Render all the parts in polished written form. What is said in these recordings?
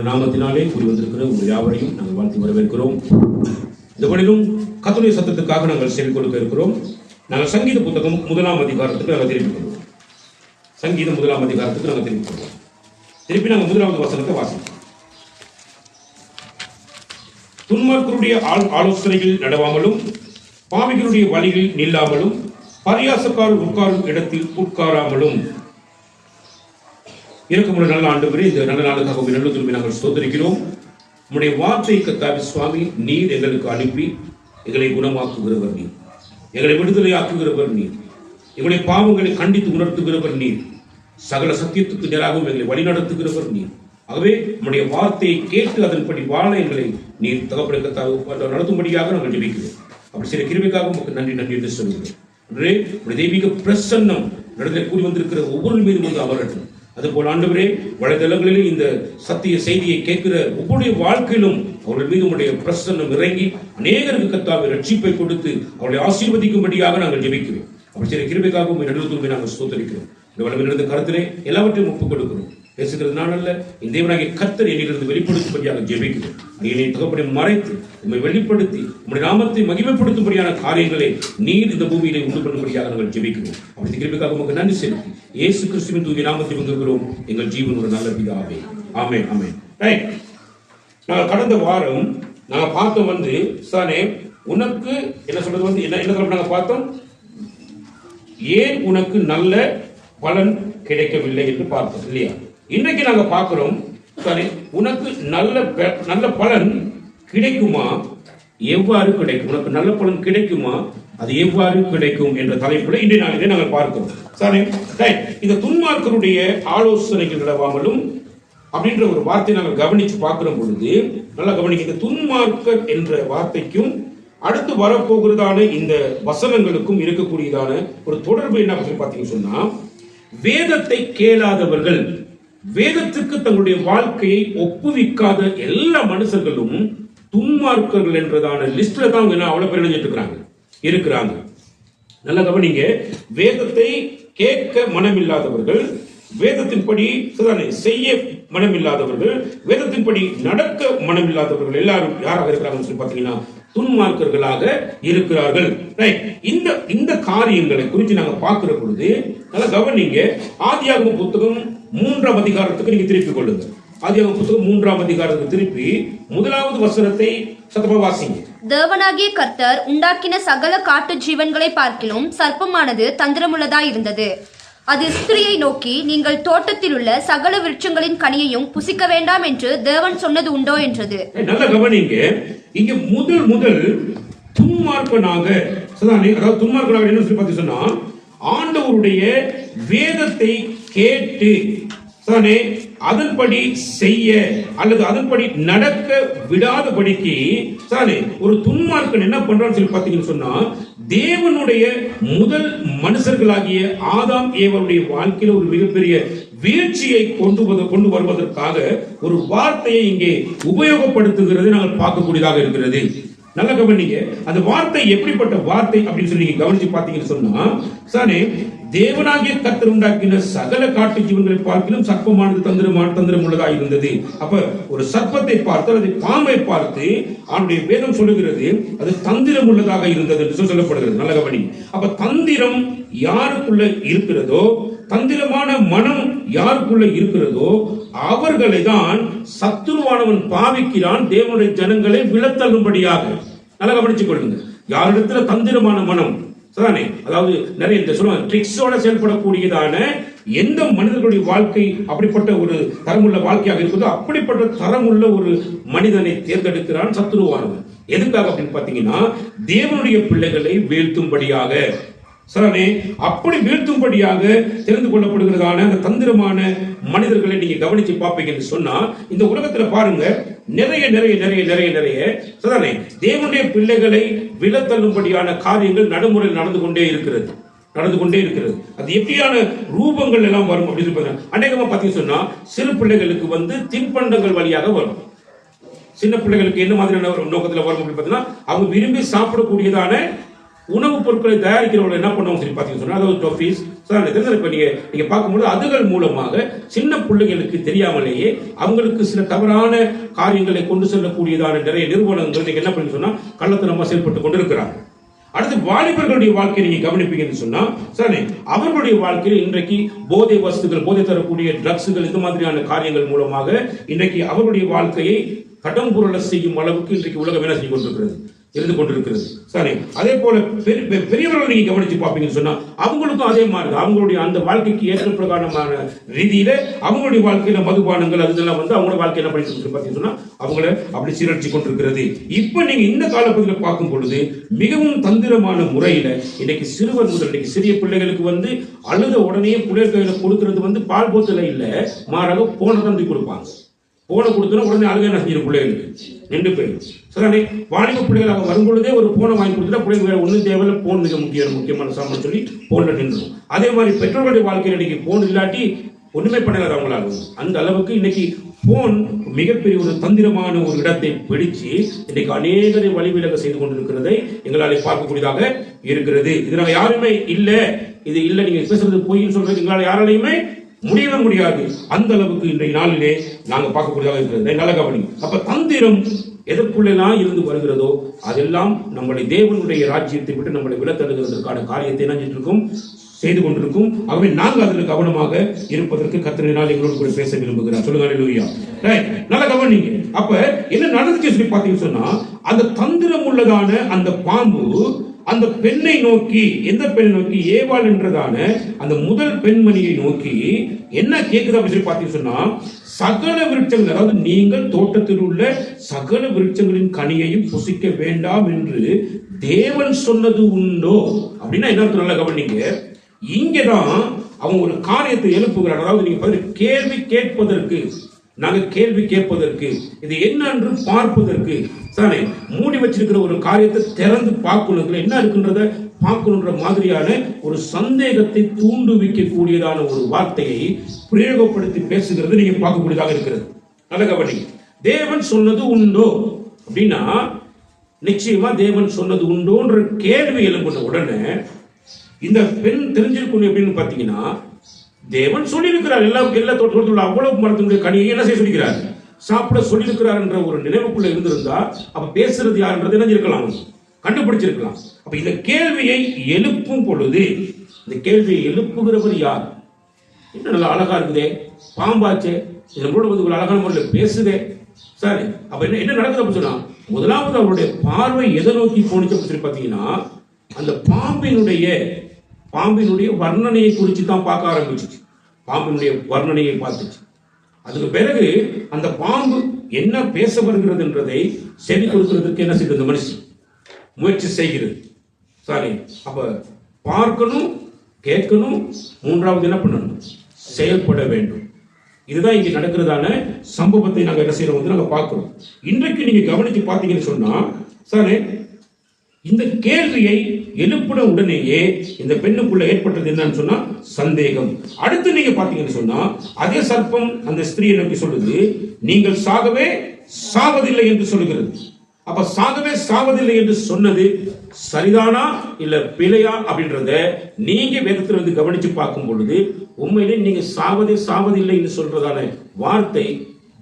நாமத்தினாலே கூறி வந்திருக்கிற உங்கள் யாவரையும் நாங்கள் வாழ்த்து வரவேற்கிறோம். இந்த வழியிலும் கர்த்தருடைய சத்தத்துக்காக நாங்கள் செவி கொடுக்க இருக்கிறோம். நாங்கள் சங்கீத புத்தகம் 1ஆம் அதிகாரத்துக்கு நாங்கள் திருப்பிக் கொள்வோம். சங்கீதம் 1ஆம் அதிகாரத்துக்கு நாங்கள் திருப்பிக் கொள்வோம். திருப்பி நாங்கள் 1வது வசனத்தை வாசிப்போம். துன்மார்க்கருடைய ஆலோசனைகள் நடவாமலும் பாவிகளுடைய வழிகளில் நில்லாமலும் பரியாசக்காரர் உட்காரும் இடத்தில் உட்காராமலும் இருக்குமுள்ள நல்ல ஆண்டவரே, இந்த நல்ல நாளுக்காக நல்ல திரும்பி நாங்கள் ஸ்தோத்திரிக்கிறோம். உம்முடைய வார்த்தை கர்த்தாவே சுவாமி, நீர் எங்களுக்கு அனுப்பி எங்களை குணமாக்குகிறவர் நீர், எங்களை விடுதலை ஆக்குகிறவர் நீர், எங்களுடைய பாவங்களை கண்டித்து உணர்த்துகிறவர் நீர், சகல சத்தியத்துக்கு நேராகவும் எங்களை வழிநடத்துகிறவர் நீர். ஆகவே உம்முடைய வார்த்தையை கேட்டு அதன்படி வாழ எங்களை நீர் தகப்பனை நடத்தும்படியாக நாங்கள் ஜெபிக்கிறோம். அப்படி சில கிருபைக்காக உங்களுக்கு நன்றி நன்றி என்று சொல்கிறோம். உடைய தெய்வீக பிரசன்னம் நடந்த கூறி வந்திருக்கிற ஒவ்வொரு மீதும் வந்து அமரட்டும். அதுபோல் ஆண்டவரே, வலைதளங்களிலே இந்த சத்திய செய்தியை கேட்கிற ஒவ்வொருடைய வாழ்க்கையிலும் அவர்கள் மீது உடைய பிரசன்னம் இறங்கி அநேகருக்கு கர்த்தாவை ரட்சிப்பை கொடுத்து அவர்களை ஆசீர்வதிக்கும்படியாக நாங்கள் ஜெபிக்கிறோம். அப்படி சில கிருபைக்காகவும் நடுவுத்துறை நாங்கள் ஸ்தோத்திரிக்கிறோம். இந்த வளமிலிருந்து கருத்திலே எல்லாவற்றையும் ஒப்புக் கொடுக்கிறோம். பேசுகிறது நான் அல்ல, இந்த தேவனாகிய கர்த்தர் என்னிலிருந்து வெளிப்படுத்தும்படியாக ஜெபிக்கிறோம். என்னை தகப்பனை மறைத்து உண்மை வெளிப்படுத்தி உங்களுடைய நாமத்தை மகிமைப்படுத்தும்படியான காரியங்களை நீர் இந்த பூமியிலே உண்டு பண்ணும்படியாக நாங்கள் ஜெபிக்கிறோம். அப்படி கிருபைக்காக உங்களுக்கு நன்றி செலுத்தி இயேசு கிறிஸ்துவின் தூய நாமத்தை வந்திருக்கிறோம் எங்கள் ஜீவன் ஒரு நல்ல பிதாவே. ஆமென் ஆமென். ரைட், நாங்கள் கடந்த வாரம் நாங்கள் பார்த்தோம் வந்து சானே உனக்கு என்ன சொல்றது வந்து என்ன நாங்கள் பார்த்தோம், ஏன் உனக்கு நல்ல பலன் கிடைக்கவில்லை என்று பார்த்தோம் இல்லையா? இன்றைக்கு நாங்க பார்க்கிறோம், உனக்கு நல்ல பலன் கிடைக்குமா, எவ்வாறு கிடைக்கும், உனக்கு நல்ல பலன் கிடைக்குமா, அது எவ்வாறு கிடைக்கும் என்ற தலைப்புல இன்றைய நாளிலே நாங்கள் பார்க்கிறோம். சரி, இந்த துன்மார்க்கருடைய ஆலோசனைகள் நடவாமலும் அப்படின்ற ஒரு வார்த்தையை நாங்கள் கவனிச்சு பார்க்கிற பொழுது நல்லா கவனிக்க, இந்த துன்மார்க்கர் என்ற வார்த்தைக்கும் அடுத்து வரப்போகிறதான இந்த வசனங்களுக்கும் இருக்கக்கூடியதான ஒரு தொடர்பு என்ன சொல்லி பார்த்தீங்கன்னு சொன்னா, வேதத்தை கேளாதவர்கள், வேதத்துக்கு தங்களுடைய வாழ்க்கையை ஒப்புவிக்காத எல்லா மனுஷர்களும் துன்மார்க்கர்கள் என்றதான லிஸ்ட்ல தான் அவ்வளவு பேர் இருக்கிறாங்க. நல்ல கவனிங்க, வேதத்தை கேட்க மனமில்லாதவர்கள், வேதத்தின்படி செய்ய மனமில்லாதவர்கள், வேதத்தின்படி நடக்க மனமில்லாதவர்கள் எல்லாரும் யாராக இருக்கிறாங்கன்னு சொல்லி பார்த்தீங்கன்னா துன்மார்க்கர்களாக இருக்கிறார்கள். இந்த காரியங்களை குறித்து நாங்க பார்க்கிற பொழுது நல்லா கவனிங்க, ஆதியாகம புத்தகம் 3ஆம் அதிகாரத்துக்கு நீங்க திருப்பிக் கொள்ளுங்க. ஆதியாகம புத்தகம் 3ஆம் அதிகாரத்துக்கு திருப்பி 1வது வசனத்தை சத்தமா வாசிங்க. தேவனாகிய கர்த்தர் உண்டாக்கின சகல காட்டு ஜீவன்களை பார்க்கிலும் சர்ப்பமானது தந்திரமுள்ளதாய் இருந்தது. அது ஸ்திரியை நோக்கி, நீங்கள் தோட்டத்தில் உள்ள சகல விருட்சங்களின் கனியையும் புசிக்க வேண்டாம் என்று தேவன் சொன்னது உண்டோ என்றது. நல்ல கவனிங்க, இங்க முதல் துன்மார்க்கனாக, அதாவது துன்மார்க்கனாக என்ன சொல்லி பார்த்து சொன்னா, ஆண்டவருடைய வேதத்தை கேட்டு அதன்படி செய்ய அல்லது அதன்படி நடக்க விடாதபடிக்கு ஒரு துன்மார்க்கன் என்ன பண்றான்னு சொல்லி பார்த்தீங்கன்னு சொன்னா, தேவனுடைய முதல் மனுஷர்களாகிய ஆதாம் ஏவாளுடைய வாழ்க்கையில ஒரு மிகப்பெரிய வீழ்ச்சியை கொண்டு வருவதற்காக ஒரு வார்த்தையை இங்கே உபயோகப்படுத்துகிறது நாங்கள் பார்க்கக்கூடியதாக இருக்கிறது. நல்ல கவனிங்க, அந்த வார்த்தை எப்படிப்பட்ட வார்த்தை அப்படின்னு சொல்லி கவனிச்சு பார்த்தீங்கன்னு சொன்னா, தேவனாகிய கர்த்தர் உண்டாக்கின சகல காட்டு ஜீவன்களை பார்க்கிலும் சர்ப்பமானது தந்திரம் உள்ளதாக இருந்தது. அப்ப ஒரு சர்ப்பத்தை பார்த்து அல்லது பாம்பை பார்த்து அவனுடைய வேதம் சொல்லுகிறது அது தந்திரம் உள்ளதாக இருந்தது என்று சொல்லப்படுகிறது. நல்ல கவனிங்க, அப்ப தந்திரம் யாருக்குள்ள இருக்கிறதோ, தந்திரமான மனம் யாருக்குள்ள இருக்கிறதோ அவர்களை தான் சத்துருவானவன் பாவிக்கிறான், தேவனுடைய ஜனங்களை விழத்தள்ளும்படியாக. நல்லா கவனிச்சுக் கொள்ளுங்க, யாரிடத்துல தந்திரமான மனம், அதாவது நிறைய ட்ரிக்ஸோட செயல்படக்கூடியதான எந்த மனிதர்களுடைய வாழ்க்கை அப்படிப்பட்ட ஒரு தரமுள்ள வாழ்க்கையாக இருக்குதோ அப்படிப்பட்ட தரமுள்ள ஒரு மனிதனை தேர்ந்தெடுக்கிறான் சத்துருவானவன். எதுக்காக அப்படின்னு பாத்தீங்கன்னா, தேவனுடைய பிள்ளைகளை வீழ்த்தும்படியாக. அப்படி வீழ்த்தும்படியாக தெரிந்து கொள்ளப்படுகிறதான அந்த தந்திரமான மனிதர்களை நீங்க கவனிச்சு பார்ப்பீங்கன்னு சொன்னா, இந்த உலகத்துல பாருங்க நிறைய நிறைய நிறைய நிறைய நிறைய தேவனுடைய பிள்ளைகளை விழத்தள்ளும்படியான காரியங்கள் நடைமுறையில் நடந்து கொண்டே இருக்கிறது. அது எப்படியான ரூபங்கள் எல்லாம் வரும் அப்படின்னு அநேகமா பாத்தீங்கன்னு சொன்னா, சிறு பிள்ளைகளுக்கு வந்து தின்பண்டங்கள் வழியாக வரும். சின்ன பிள்ளைகளுக்கு என்ன மாதிரியான நோக்கத்துல வரும் அப்படின்னு பாத்தீங்கன்னா, அவங்க விரும்பி சாப்பிடக்கூடியதான உணவுப் பொருட்களை தயாரிக்கிறவங்க என்ன பண்ணுவாங்க சொல்லி பார்த்தீங்கன்னு சொன்னா, அதாவது டொஃபீஸ் இப்ப நீங்க பார்க்கும்போது அதுகள் மூலமாக சின்ன பிள்ளைகளுக்கு தெரியாமலேயே அவங்களுக்கு சில தவறான காரியங்களை கொண்டு செல்லக்கூடியதான நிறைய நிறுவனங்கள் நீங்க என்ன பண்ணி சொன்னா கள்ளத்தனமா செயல்பட்டு கொண்டிருக்கிறாங்க. அடுத்து வாலிபர்களுடைய வாழ்க்கையை நீங்க கவனிப்பீங்கன்னு சொன்னா சரி, அவர்களுடைய வாழ்க்கையில் இன்றைக்கு போதை வஸ்துகள், போதை தரக்கூடிய ட்ரக்ஸுகள், இந்த மாதிரியான காரியங்கள் மூலமாக இன்றைக்கு அவருடைய வாழ்க்கையை கடம் புரள செய்யும் அளவுக்கு இன்றைக்கு உலகம் என்ன செய்து கொண்டிருக்கிறது, இருந்து கொண்டிருக்கிறது. சரி, அதே போல பெரியவர்கள் நீங்க கவனிச்சு பார்ப்பீங்கன்னு சொன்னா அவங்களுக்கும் அதே மாதிரி அவங்களுடைய அந்த வாழ்க்கைக்கு ஏற்ற பிரகாரமான ரீதியில அவங்களுடைய வாழ்க்கையில மதுபானங்கள் அதெல்லாம் வந்து அவங்களோட வாழ்க்கை என்ன பண்ணிட்டு பார்த்தீங்கன்னு சொன்னா அவங்கள அப்படி சீரழிச்சு கொண்டிருக்கிறது. இப்ப நீங்க இந்த காலப்பகுதியில் பார்க்கும் பொழுது மிகவும் தந்திரமான முறையில இன்னைக்கு சிறுவர் முதல் இன்னைக்கு சிறிய பிள்ளைகளுக்கு வந்து அழுத உடனே பிள்ளைகள் கையில கொடுக்கிறது வந்து பால் போத்தல இல்ல, மாறாக போன தந்தி கொடுப்பாங்க. போனை கொடுத்தோன்னா உடனே அழுக என்ன செஞ்சிடும் பிள்ளைகளுக்கு நின்று போயிடும். சரி, வாலிப பிள்ளைகளாக வரும்பொழுதே ஒரு போனை வாங்கி கொடுத்துட்டா பிள்ளைங்க வேற ஒன்றும் தேவையில்ல, போன் மிக முக்கியமான சாமான் சொல்லி போன்ல நின்றுடும். அதே மாதிரி பெற்றோர்களுடைய வாழ்க்கையில் இன்னைக்கு போன் இல்லாட்டி ஒண்ணுமே பண்ணலாது அவங்களால. அந்த அளவுக்கு இன்னைக்கு போன் மிகப்பெரிய ஒரு தந்திரமான ஒரு இடத்தை பிடிச்சு இன்னைக்கு அநேகரை வழிவிலக செய்து கொண்டிருக்கிறதை எங்களால் பார்க்கக்கூடியதாக இருக்கிறது. இது நாங்கள் யாருமே இல்ல, இது இல்ல நீங்க பேசுறது பொய்ன்னு சொல்றது எங்களால் யாராலையுமே முடியவே முடியாது. அந்த அளவுக்கு இன்றைய நாளிலே நாங்கள் பார்க்கக்கூடியதாக இருக்கிறது. நல்ல கவனி. அப்ப தந்திரம் எதற்குள்ளெல்லாம் இருந்து வருகிறதோ அதெல்லாம் நம்முடைய தேவனுடைய ராஜ்யத்தை விட்டு நம்மளை விலத்தழுகிறதற்கான காரியத்தை என்ன இருக்கும் செய்து கொண்டிருக்கும். ஆகவே நாங்கள் அதில் கவனமாக இருப்பதற்கு கர்த்தரினால் எங்களோடு கூட பேச விரும்புகிறார். சொல்லுங்க அல்லேலூயா. நல்ல கவனிங்க. அப்ப என்ன நடந்துச்சு சொல்லி பார்த்தீங்கன்னு சொன்னா, அந்த தந்திரம் உள்ளதான அந்த பாம்பு அந்த பெண்ணை நோக்கி, எந்த பெண்ணை நோக்கி, ஏவாள் என்றதான அந்த முதல் பெண்மணியை நோக்கி என்ன கேட்குது அப்படின்னு சொல்லி பார்த்தீங்கன்னு சொன்னா, சகல விருட்சங்கள், அதாவது நீங்கள் தோட்டத்தில் உள்ள சகல விருட்சங்களின் கனியையும் புசிக்க வேண்டாம் என்று தேவன் சொன்னது உண்டோ அப்படின்னா என்ன நல்ல கவனிங்க. இங்கதான் அவன் ஒரு காரியத்தை எழுப்புகிறான். அதாவது நீங்க கேள்வி கேட்பதற்கு, நாங்கள் கேள்வி கேட்பதற்கு, இது என்னன்னு பார்ப்பதற்கு, சாரே மூடி வச்சிருக்கிற ஒரு காரியத்தை திறந்து பார்க்கணும், என்ன இருக்குன்றத பார்க்கணுன்ற மாதிரியான ஒரு சந்தேகத்தை தூண்டுவிக்க கூடியதான ஒரு வார்த்தையை பிரயோகப்படுத்தி பேசுகிறது நீங்க பார்க்கக்கூடியதாக இருக்கிறது. நல்ல கவனி. தேவன் சொன்னது உண்டோ அப்படின்னா நிச்சயமா தேவன் சொன்னது உண்டோன்ற கேள்வி எழுப்பின உடனே இந்த பெண் தெரிஞ்சிருக்கணும் அப்படின்னு பாத்தீங்கன்னா, தேவன் சொல்லியிருக்கிறார் எல்லா தோட்டத்தில் அவ்வளவு மரத்தினுடைய கனியை என்ன செய்ய சொல்லிக்கிறார், சாப்பிட சொல்லியிருக்கிறார் என்ற ஒரு நினைவுக்குள்ள இருந்திருந்தா அப்ப பேசுறது யாருன்றது என்ன இருக்கலாம், கண்டுபிடிச்சிருக்கலாம். அப்ப இந்த கேள்வியை எழுப்பும் பொழுது, இந்த கேள்வியை எழுப்புகிறவர் யார்? என்ன நல்லா அழகா இருக்குதே, பாம்பாச்சே, இதனோட வந்து ஒரு அழகான முறையில் பேசுதே. சரி, அப்ப என்ன நடக்குது அப்படின்னு சொன்னா, முதலாவது அவருடைய பார்வை எதை நோக்கி போனிச்சு சொல்லி பார்த்தீங்கன்னா, அந்த பாம்பினுடைய வர்ணனையை குறித்து தான் பார்க்க ஆரம்பிச்சிச்சு. பாம்பினுடைய வர்ணனையை பார்த்துச்சு. அதுக்கு பிறகு அந்த பாம்பு என்ன பேச வருகிறது என்றதை செவி கொடுக்கிறதுக்கு என்ன செய்யுது அந்த மனுஷன் முயற்சி செய்கிறது. சரி, அப்ப பார்க்கணும், கேட்கணும், மூன்றாவது என்ன பண்ணணும், செயல்பட வேண்டும். இதுதான் இங்க நடக்கிறதான சம்பவத்தை நாங்க என்ன செய்யறோம் வந்து நாங்க பார்க்கிறோம். இன்றைக்கு நீங்க கவனிச்சு பார்த்தீங்கன்னு சொன்னா, சரி, இந்த கேள்வியை எழுப்பின உடனேயே இந்த பெண்ணுக்குள்ள ஏற்பட்டது என்னன்னு சொன்னா சந்தேகம். அடுத்து நீங்க பாத்தீங்கன்னு சொன்னா, அதே சர்ப்பம் அந்த ஸ்திரீயை நோக்கி சொல்லுது, நீங்கள் சாகவே சாவதில்லை என்று சொல்லுகிறது. அப்ப சாகவே சாவதில்லை என்று சொன்னது சரிதானா இல்ல பிழையா அப்படின்றத நீங்க வேதத்துல வந்து கவனிச்சு பார்க்கும் பொழுது, உண்மையிலே நீங்க சாவதே சாவதில்லை என்று சொல்றதான வார்த்தை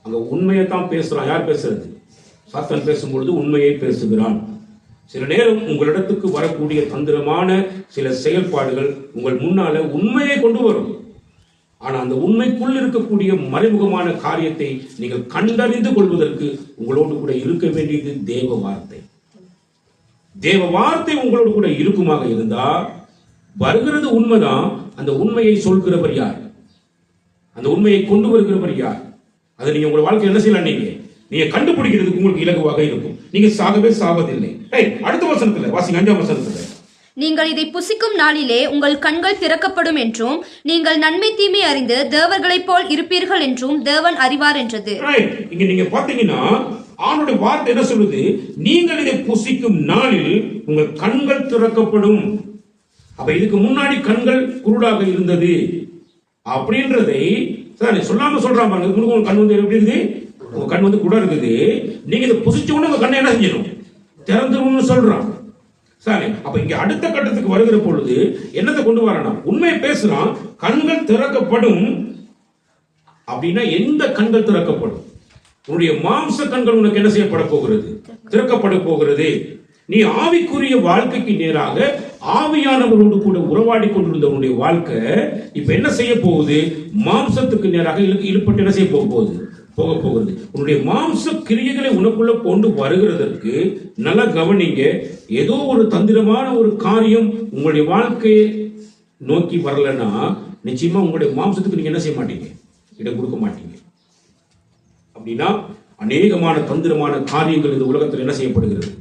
அங்க உண்மையை தான் பேசுறான். யார் பேசுறது? சாத்தான் பேசும்பொழுது உண்மையை பேசுகிறான். சில நேரம் உங்களிடத்துக்கு வரக்கூடிய தந்திரமான சில செயல்பாடுகள் உங்கள் முன்னால உண்மையை கொண்டு வரும். ஆனா அந்த உண்மைக்குள் இருக்கக்கூடிய மறைமுகமான காரியத்தை நீங்கள் கண்டறிந்து கொள்வதற்கு உங்களோடு கூட இருக்க வேண்டியது தேவ வார்த்தை. தேவ வார்த்தை உங்களோடு கூட இருக்குமாக இருந்தா வருகிறது உண்மைதான். அந்த உண்மையை சொல்கிறவர் யார்? அந்த உண்மையை கொண்டு வருகிறவர் யார்? அதை நீங்க உங்க வாழ்க்கை என்ன செய்யலாம், நீங்க கண்டுபிடிக்கிறதுக்கு உங்களுக்கு இலகுவாக இருக்கும். நீங்க சாகவே சாவதில்லை. அடுத்த வசனத்துல வாசிங்க, 5ஆம் வசனத்துல, நீங்கள் இதை புசிக்கும் நாளிலே உங்கள் கண்கள் திறக்கப்படும் என்றும் நீங்கள் நன்மை தீமை அறிந்து தேவர்களைப் போல் இருப்பீர்கள் என்றும் தேவன் அறிவார் என்றது. இங்க நீங்க பாத்தீங்கன்னா ஆண்டோட வார்த்தை என்ன சொல்லுது, நீங்கள் இதை புசிக்கும் நாளில் உங்கள் கண்கள் திறக்கப்படும். அப்ப இதுக்கு முன்னாடி கண்கள் குருடாக இருந்தது அப்படின்றதை சொல்லாம சொல்றாங்க. உங்களுக்கு கண் வந்து எப்படி இருக்குது, உங்க கண் வந்து குருடா இருக்குது, நீங்க இதை புசிச்ச உடனே உங்க கண்ணை என்ன செஞ்சிடும், திறந்துரும்னு சொல்றான். சரி, அப்ப இங்க அடுத்த கட்டத்துக்கு வருகிற பொழுது என்னத்தை கொண்டு வரணும்? உண்மையை பேசுறான், கண்கள் திறக்கப்படும். அப்படின்னா எந்த கண்கள் திறக்கப்படும்? உன்னுடைய மாம்ச கண்கள் உனக்கு என்ன செய்யப்பட போகிறது? திறக்கப்பட போகிறது. நீ ஆவிக்குரிய வாழ்க்கைக்கு நேராக ஆவியானவரோடு கூட உறவாடி கொண்டிருந்த உன்னுடைய வாழ்க்கை இப்ப என்ன செய்ய போகுது? மாம்சத்துக்கு நேராக இழுப்பட்டு என்ன செய்ய போக போகிறது. உன்னுடைய மாம்ச கிரியைகளை உனக்குள்ள கொண்டு வருகிறதற்கு நல்லா கவனிங்க. ஏதோ ஒரு தந்திரமான ஒரு காரியம் உங்களுடைய வாழ்க்கையை நோக்கி வரலன்னா நிச்சயமா உங்களுடைய மாம்சத்துக்கு நீங்க என்ன செய்ய மாட்டீங்க? இடம் கொடுக்க மாட்டீங்க. அப்படின்னா அநேகமான தந்திரமான காரியங்கள் இந்த உலகத்தில் என்ன செய்யப்படுகிறது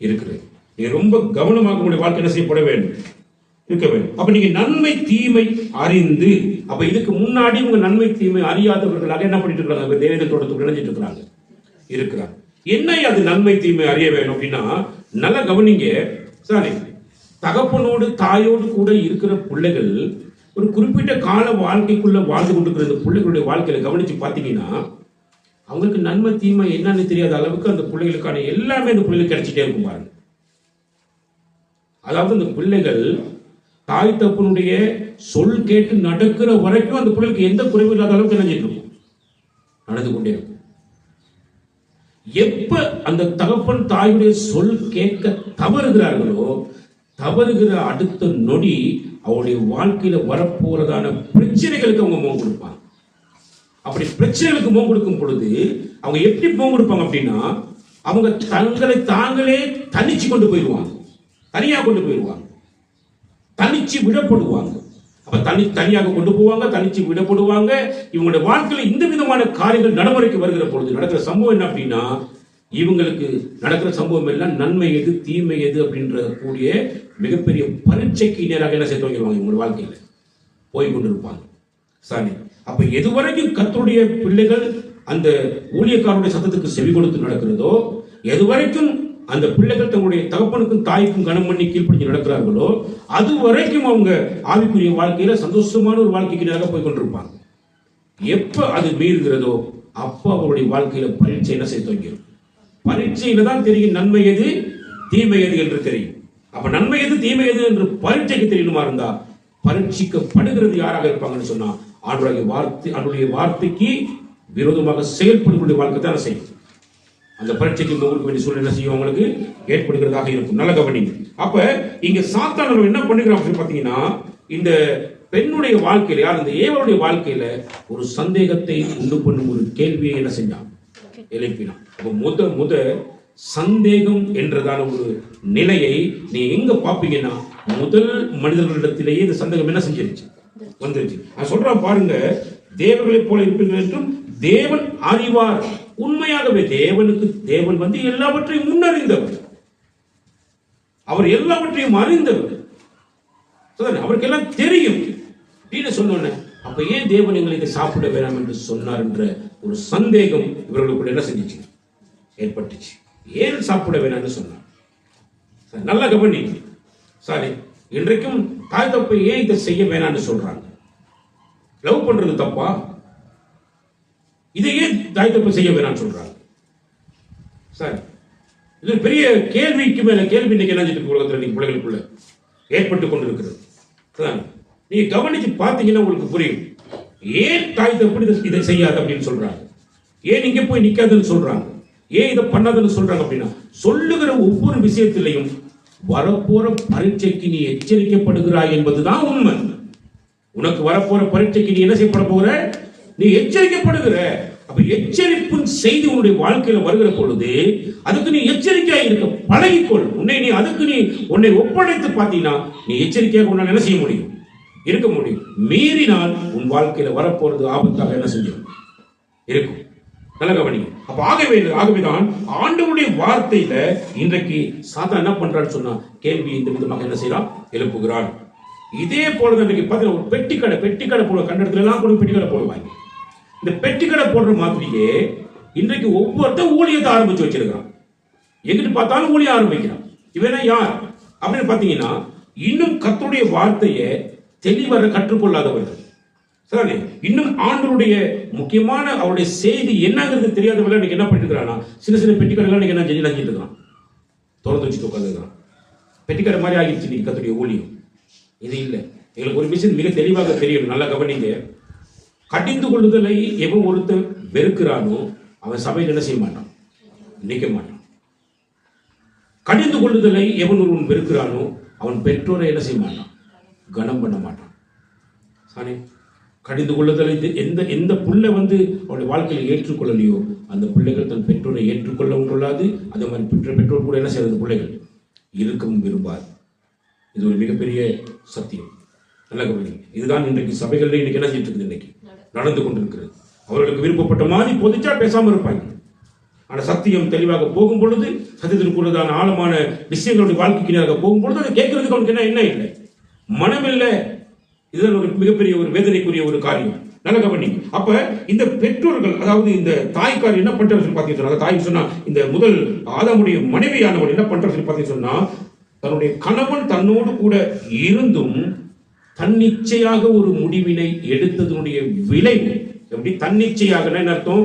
இருக்கிறது. நீங்க ரொம்ப கவனமாக உங்களுடைய வாழ்க்கை என்ன செய்யப்பட வேண்டும்? இருக்க வேண்டும். அப்ப நீங்க நன்மை தீமை அறிந்து, அப்ப இதுக்கு முன்னாடி உங்க நன்மை தீமை அறியாதவர்களாக என்ன பண்ணிட்டு இருக்காங்க? தேவதை தோட்டத்துக்கு இணைஞ்சிட்டு இருக்கிறாங்க இருக்கிறாங்க. என்ன அது நன்மை தீமை அறிய வேணும் அப்படின்னா நல்லா கவனிங்க. சரி, தகப்பனோடு தாயோடு கூட இருக்கிற பிள்ளைகள் ஒரு குறிப்பிட்ட கால வாழ்க்கைக்குள்ள வாழ்ந்து கொண்டிருக்கிற இந்த பிள்ளைகளுடைய வாழ்க்கையில கவனிச்சு பார்த்தீங்கன்னா அவங்களுக்கு நன்மை தீமை என்னன்னு தெரியாத அளவுக்கு அந்த பிள்ளைகளுக்கான எல்லாமே அந்த பிள்ளைகளுக்கு கிடைச்சிட்டே இருக்கும் பாருங்க. அதாவது அந்த பிள்ளைகள் தாய் தப்பனுடைய சொல் கேட்டு நடக்கிற வரைக்கும் அந்த பிள்ளைகளுக்கு எந்த குறைவும் இல்லாத அளவுக்கு என்ன இருக்கும்? நடந்து கொண்டே இருக்கும். எப்ப அந்த தகப்பன் தாயுடைய சொல் கேட்க தவறுகிறார்களோ, தவறுகிற அடுத்த நொடி அவருடைய வாழ்க்கையில வரப்போறதான பிரச்சனைகளுக்கு அவங்க முகம் கொடுப்பாங்க. அப்படி பிரச்சனைகளுக்கு முகம் கொடுக்கும் பொழுது அவங்க எப்படி முகம் கொடுப்பாங்க அப்படின்னா, அவங்க தங்களை தாங்களே தனிச்சு கொண்டு போயிடுவாங்க, தனியாக கொண்டு போயிடுவாங்க, தனிச்சு விடப்படுவாங்க. அப்ப தனியாக கொண்டு போவாங்க, தனிச்சு விடப்படுவாங்க. இவங்களுடைய வாழ்க்கையில இந்த விதமான காரியங்கள் நடைமுறைக்கு வருகிற பொழுது நடக்கிற சம்பவம் என்ன அப்படின்னா, இவங்களுக்கு நடக்கிற சம்பவம் எல்லாம் நன்மை எது தீமை எது அப்படின்ற கூடிய மிகப்பெரிய பரீட்சைக்கு நேராக என்ன சேர்த்து வைக்கிறாங்க இவங்க வாழ்க்கையில போய் கொண்டிருப்பாங்க. சரி, அப்ப எதுவரைக்கும் கர்த்தருடைய பிள்ளைகள் அந்த ஊழியக்காரருடைய சத்தத்துக்கு செவி கொடுத்து நடக்கிறதோ, எதுவரைக்கும் அந்த பிள்ளைகள் தங்களுடைய தகப்பனுக்கும் தாய்க்கும் கனம் பண்ணி கீழ்ப்படிஞ்சு நடக்கிறார்களோ, அது வரைக்கும் அவங்க ஆவிக்குரிய வாழ்க்கையில சந்தோஷமான ஒரு வாழ்க்கைக்கு நேராக போய் கொண்டிருப்பாங்க. எப்ப அது மீறுகிறதோ அப்ப அவருடைய வாழ்க்கையில பரீட்சை என்ன செய்ய துவங்கிடும். பரீட்சையில தான் தெரியும் நன்மை எது தீமை எது என்று தெரியும். அப்ப நன்மை எது தீமை எது என்று பரீட்சைக்கு தெரியணுமா இருந்தா பரீட்சிக்கப்படுகிறது யாராக இருப்பாங்கன்னு சொன்னா அவருடைய வார்த்தைக்கு விரோதமாக செயல்படுகிற வாழ்க்கை தான் செய்யும். அந்த பரீட்சைக்கு உங்களுக்கு வேண்டிய சூழ்நிலை செய்யும் அவங்களுக்கு ஏற்படுகிறதாக இருக்கும். நல்ல கவனிங்க. அப்ப இங்க சாத்தான் என்ன பண்ணுகிறான் அப்படின்னு பாத்தீங்கன்னா, இந்த பெண்ணுடைய வாழ்க்கையில யார் இந்த ஏவாளுடைய வாழ்க்கையில ஒரு சந்தேகத்தை உண்டு பண்ணும் ஒரு கேள்வியை என்ன செஞ்சான்? எழுப்பினான். அப்ப முத சந்தேகம் என்றதான ஒரு நிலையை நீ எங்க பாப்பீங்கன்னா, முதல் மனிதர்களிடத்திலேயே இந்த சந்தேகம் என்ன செஞ்சிருச்சு? வந்துருச்சு. நான் சொல்றேன் பாருங்க, தேவர்களை போல இருப்பீர்கள் என்றும் தேவன் அறிவார். உண்மையாகவே தேவன் வந்து எல்லாவற்றையும் முன்னறிந்தவர், அவர் எல்லாவற்றையும் அறிந்தவர், அவருக்கு எல்லாம் தெரியும் அப்படின்னு சொன்ன. அப்ப ஏன் தேவன் எங்களை இதை சாப்பிட வேண்டாம் என்று சொன்னார் என்ற ஒரு சந்தேகம் இவர்களுக்கு என்ன செஞ்சிச்சு? ஏற்பட்டுச்சு. ஏன் சாப்பிட வேணாம்னு சொன்னார்? நல்ல கவனி. சாரி, இன்றைக்கும் தாய் தப்பை ஏன் இதை செய்ய வேணாம்னு சொல்றாங்க? லவ் பண்றது தப்பா? இதை ஏன் தாய் தப்பை செய்ய வேணாம்னு சொல்றாங்க? சாரி, இது பெரிய கேள்விக்கு மேல கேள்வி இன்னைக்கு என்ன உலகத்தில் நீங்க பிள்ளைகளுக்குள்ள ஏற்பட்டு கொண்டிருக்கிறது. நீங்க கவனிச்சு பார்த்தீங்கன்னா உங்களுக்கு புரியும். ஏன் தாய் தப்பு இதை செய்யாது அப்படின்னு சொல்றாங்க? ஏன் இங்க போய் நிக்காதுன்னு சொல்றாங்க? ஏன் இதை பண்ணாதுன்னு சொல்றாங்க அப்படின்னா, சொல்லுகிற ஒவ்வொரு விஷயத்திலையும் வரப்போற பரீட்சைக்கு நீ எச்சரிக்கப்படுகிறாய் என்பதுதான் உண்மை. உனக்கு வரப்போற பரீட்சைக்கு நீ என்ன செய்யப்பட போகிற? நீ எச்சரிக்கப்படுகிற. அப்ப எச்சரிப்பின் செய்தி உன்னுடைய வாழ்க்கையில வருகிற பொழுது அதுக்கு நீ எச்சரிக்கையா இருக்க பழகிக்கொள். உன்னை ஒப்படைத்து பார்த்தீங்கன்னா நீ எச்சரிக்கையாக உன்னால் என்ன செய்ய முடியும்? இருக்க முடியும். மீறினால் உன் வாழ்க்கையில வரப்போறது ஆபத்தாக என்ன செஞ்சிடும்? இருக்கும். நல்ல கவனி. அப்ப ஆகவேதான் ஆண்டவருடைய வார்த்தையில இன்றைக்கு சாத்தான் என்ன பண்றான்னு சொன்னா, கேள்வி இந்த விதமாக என்ன செய்யறான்? எழுப்புகிறான். இதே போலதான் இன்றைக்கு பார்த்தீங்கன்னா ஒரு பெட்டிக்கடை போடுற கண்டத்துல எல்லாம் கூட பெட்டிக்கடை போடுவாங்க. இந்த பெட்டிக்கடை போடுற மாதிரியே இன்றைக்கு ஒவ்வொருத்தரும் ஊழியத்தை ஆரம்பிச்சு வச்சிருக்கான். எங்கிட்டு பார்த்தாலும் ஊழியம் ஆரம்பிக்கிறான். இவனா யார் அப்படின்னு பாத்தீங்கன்னா, இன்னும் கர்த்தருடைய வார்த்தையை தெளிவாக கற்றுக்கொள்ளாதவர்கள், சரி, இன்னும் ஆண்டவருடைய முக்கியமான அவருடைய செய்தி என்னங்கிறது தெரியாதவர்கள் இன்னைக்கு என்ன பண்ணிட்டு இருக்கிறானா, சின்ன பெட்டிக்கடைகள் என்ன செஞ்சுட்டு இருக்கான்? திறந்து வச்சுட்டு உட்காந்துருக்கான். பெட்டிக்கடை மாதிரி ஆகிடுச்சு நீங்க கர்த்தருடைய ஊழியம். இது இல்லை. எங்களுக்கு ஒரு விஷயம் மிக தெளிவாக தெரியும், நல்லா கவனிங்க. கடிந்து கொள்ளுதலை எவன் ஒருத்தன் வெறுக்கிறானோ அவன் சபையில் என்ன செய்ய மாட்டான், நிற்க மாட்டான். கடிந்து கொள்ளுதலை எவன் ஒருவன் வெறுக்கிறானோ அவன் பெற்றோரை என்ன செய்ய மாட்டான், கனம் பண்ண மாட்டான். சானே, கடிந்து கொள்ளுதலை எந்த பிள்ளை அவருடைய வாழ்க்கையில் ஏற்றுக்கொள்ளலையோ அந்த பிள்ளைகள் தன் பெற்றோரை ஏற்றுக்கொள்ளவும் கொள்ளாது. அதே மாதிரி பெற்றோர் கூட என்ன செய்யறது, பிள்ளைகள் இருக்கவும் விரும்பாது. இது ஒரு மிகப்பெரிய சத்தியம். நல்ல கவனி. இதுதான் இன்றைக்கு சபைகளில் இன்னைக்கு என்ன செய்யிட்டு இருக்குது, இன்னைக்கு நடந்து கொண்டிருக்கிறது. அவர்களுக்கு விருப்பப்பட்ட மாதிரி பொதிச்சா பேசாம இருப்பாங்க. ஆனா சத்தியம் தெளிவாக போகும் பொழுது, சத்தியத்திற்குள்ளதான ஆழமான விஷயங்களுடைய வாழ்க்கைக்கு நேராக போகும் பொழுது அதை கேட்கறதுக்கு அவனுக்கு என்ன இல்லை, மனமில்லை. இதுதான் ஒரு மிகப்பெரிய ஒரு வேதனைக்குரிய ஒரு காரியம். நல்ல கவனி. அப்ப இந்த பெற்றோர்கள், அதாவது இந்த தாய்க்கார் என்ன பண்றாரு பார்த்தீங்கன்னா, தாய் சொன்னா இந்த முதல் ஆதாமுடைய மனைவியானவள் என்ன பண்றாரு பார்த்தீங்கன்னு சொன்னா, தன்னுடைய கணவன் தன்னோடு கூட இருந்தும் தன்னிச்சையாக ஒரு முடிவினை எடுத்ததனுடைய விளைவு எப்படி, தன்னிச்சையாக என்ன அர்த்தம்,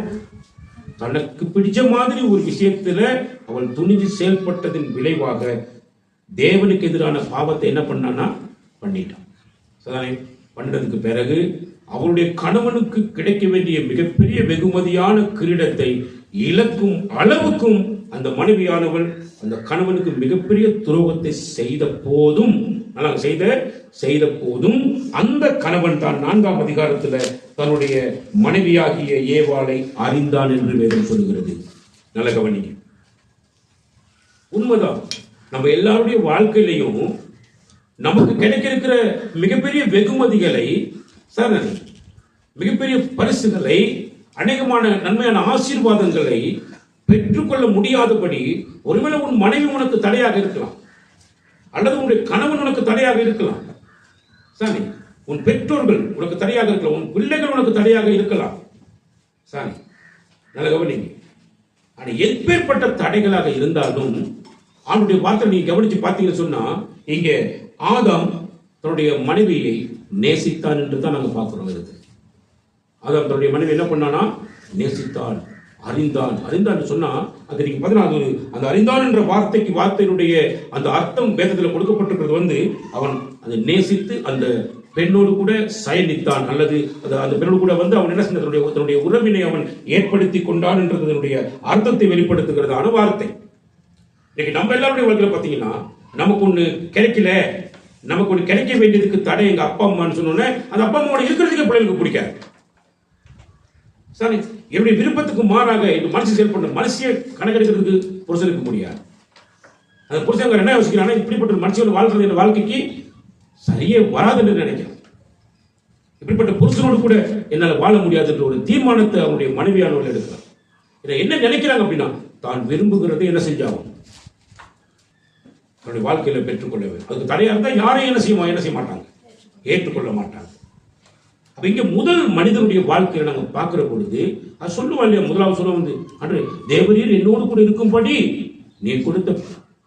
தனக்கு பிடிச்ச மாதிரி ஒரு விஷயத்துல அவள் துணிஞ்சு செயல்பட்டதின் விளைவாக தேவனுக்கு எதிரான பாவத்தை என்ன பண்ணான்னா பண்ணிட்டான். பண்ணதுக்கு பிறகு அவருடைய கணவனுக்கு கிடைக்க வேண்டிய மிகப்பெரிய வெகுமதியான கிரீடத்தை இழக்கும் அளவுக்கும் அந்த மனைவியானவள் அந்த கணவனுக்கு மிகப்பெரிய துரோகத்தை செய்த போதும் அந்த கணவன் தான் 4ஆம் அதிகாரத்துல தன்னுடைய மனைவியாகிய ஏவாளை அறிந்தான் என்று வேதம் சொல்லுகிறது. நல்ல கவனிங்க. உண்மைதான், நம்ம எல்லாருடைய வாழ்க்கையிலையும் நமக்கு கிடைக்க இருக்கிற மிகப்பெரிய வெகுமதிகளை, மிகப்பெரிய பரிசுகளை, அநேகமான நன்மையான ஆசீர்வாதங்களை பெற்றுக்கொள்ள முடியாதபடி ஒருவேளை உன் மனைவி உனக்கு தடையாக இருக்கலாம், அல்லது உன்னுடைய கணவன் உனக்கு தடையாக இருக்கலாம், சாமி உன் பெற்றோர்கள் உனக்கு தடையாக இருக்கலாம், உன் பிள்ளைகள் உனக்கு தடையாக இருக்கலாம். சாமி நல்ல கவனிங்க. ஆனா எப்பேற்பட்ட தடைகளாக இருந்தாலும் அவனுடைய வார்த்தை நீங்க கவனிச்சு பார்த்தீங்கன்னு சொன்னா, இங்க ஆதாம் தன்னுடைய மனைவியை நேசித்தான் என்று தான் நாங்க பார்க்கிறோம். ஆதாம் தன்னுடைய மனைவி என்ன பண்ணானா, நேசித்தான், அறிந்தான் சொன்னா, அது நீங்க பார்த்தீங்கன்னா அந்த அறிந்தான் என்ற வார்த்தையினுடைய அந்த அர்த்தம் வேதத்தில் கொடுக்கப்பட்டிருக்கிறது அவன் அதை நேசித்து அந்த பெண்ணோடு கூட சயனித்தான், அல்லது அந்த பெண்ணோடு கூட அவன் என்ன செஞ்ச தன்னுடைய உறவினை அவன் ஏற்படுத்தி கொண்டான் என்றதனுடைய அர்த்தத்தை வெளிப்படுத்துகிறதான வார்த்தை. இன்னைக்கு நம்ம எல்லாருடைய வாழ்க்கையில பார்த்தீங்கன்னா, நமக்கு ஒண்ணு கிடைக்கல, நமக்கு ஒண்ணு கிடைக்க வேண்டியதுக்கு தடை எங்க அப்பா அம்மான்னு சொன்னோன்னே அந்த அப்பா அம்மாவோட இருக்கிறதுக்கு பிள்ளைகளுக்கு பிடிக்காது. சரி, என்னுடைய விருப்பத்துக்கு மாறாக மனுஷன் செயல்பட மனுஷிய கணக்கெடுக்கிறதுக்கு புருஷனுக்கு முடியாது. அந்த புருஷன் என்ன யோசிக்கிறான்னா, இப்படிப்பட்ட மனுஷன் வாழ்றது என்ற வாழ்க்கைக்கு சரியே வராதுன்னு நினைக்கிறான். இப்படிப்பட்ட புருஷனோடு கூட என்னால் வாழ முடியாது என்ற ஒரு தீர்மானத்தை அவனுடைய மனைவியானவர்கள் எடுக்கிறார். இதை என்ன நினைக்கிறாங்க அப்படின்னா, தான் விரும்புகிறதை என்ன செஞ்சாகும் தன்னுடைய வாழ்க்கையில பெற்றுக்கொள்ள வேண்டும். அதுக்கு தடையா இருந்தால் யாரையும் என்ன செய்ய மாட்டாங்க, ஏற்றுக்கொள்ள மாட்டாங்க. அப்ப இங்க முதல் மனிதனுடைய வாழ்க்கையை நாங்க பார்க்கிற பொழுது அது சொல்லுவா இல்லையா, முதலாவது சொல்ல அன்று தேவரீர் என்னோடு கூட இருக்கும்படி நீ கொடுத்த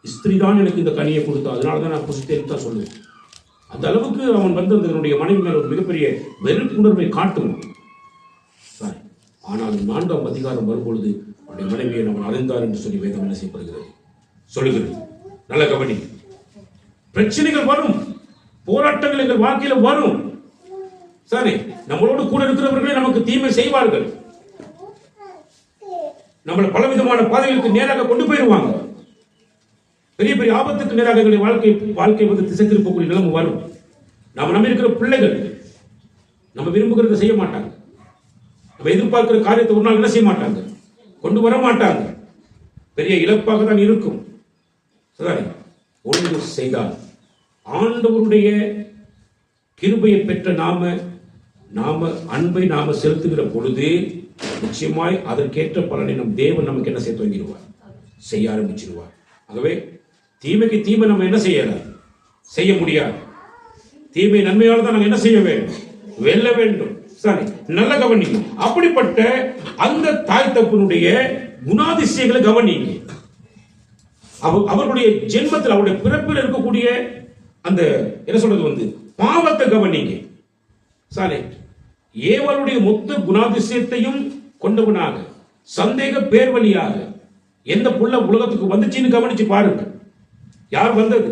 ஸ்திரீ தான் எனக்கு இந்த கனியை கொடுத்தா, அதனாலதான் நான் புசித்தேன் தான் சொல்லுவேன். அந்த அளவுக்கு அவன் அதனுடைய மனைவி மேல ஒரு மிகப்பெரிய வெறுப்புணர்வை காட்டுவான். ஆனால் 4ஆம் அதிகாரம் வரும்பொழுது அவனுடைய மனைவியை அவன் அறிந்தார் என்று சொல்லி வேதம் என்ன செய்யப்படுகிறது, சொல்லுகிறது. நல்ல கவனி. பிரச்சனைகள் வரும், போராட்டங்கள் எங்கள் வாழ்க்கையில வரும். சரி, நம்மளோடு கூட இருக்கிறவர்களே நமக்கு தீமை செய்வார்கள், நம்மளை பலவிதமான பாதைகளுக்கு நேராக கொண்டு போயிடுவாங்க, பெரிய பெரிய ஆபத்துக்கு நேராக எங்களுடைய வாழ்க்கை திசை திருப்பக்கூடிய நிலைமை வரும். நாம நம்பி இருக்கிற பிள்ளைகள் நம்ம விரும்புகிறத செய்ய மாட்டாங்க, நம்ம எதிர்பார்க்கிற காரியத்தை ஒரு நாள் என்ன செய்ய மாட்டாங்க, கொண்டு வர மாட்டாங்க, பெரிய இழப்பாக தான் இருக்கும். சரி, ஒன்று செய்தால் ஆண்டவருடைய கிருபையை பெற்ற நாம அன்பை செலுத்துகிற பொழுது நிச்சயமாய் அதற்கேற்ற பலனை நம் தேவன் நமக்கு என்ன செய்ய துவங்கிடுவார், செய்ய ஆரம்பிச்சிருவார். ஆகவே தீமைக்கு தீமை நம்ம என்ன செய்ய முடியாது. தீமை நன்மையால் தான் நாங்கள் என்ன செய்ய வேண்டும், வெல்ல வேண்டும். சரி, நல்ல கவனிங்க. அப்படிப்பட்ட அந்த தாய் தப்பனுடைய குணாதிசயங்களை கவனிங்க. அவர்களுடைய ஜென்மத்தில் அவருடைய பிறப்பில் இருக்கக்கூடிய அந்த என்ன சொல்றது பாவத்தை கவனிங்க. சாலை ஏவலுடைய மொத்த குணாதிசயத்தையும் கொண்டவனாக சந்தேக பேர்வழியாக எந்த புள்ள உலகத்துக்கு வந்துச்சுன்னு கவனிச்சு பாருங்க. யார் வந்தது,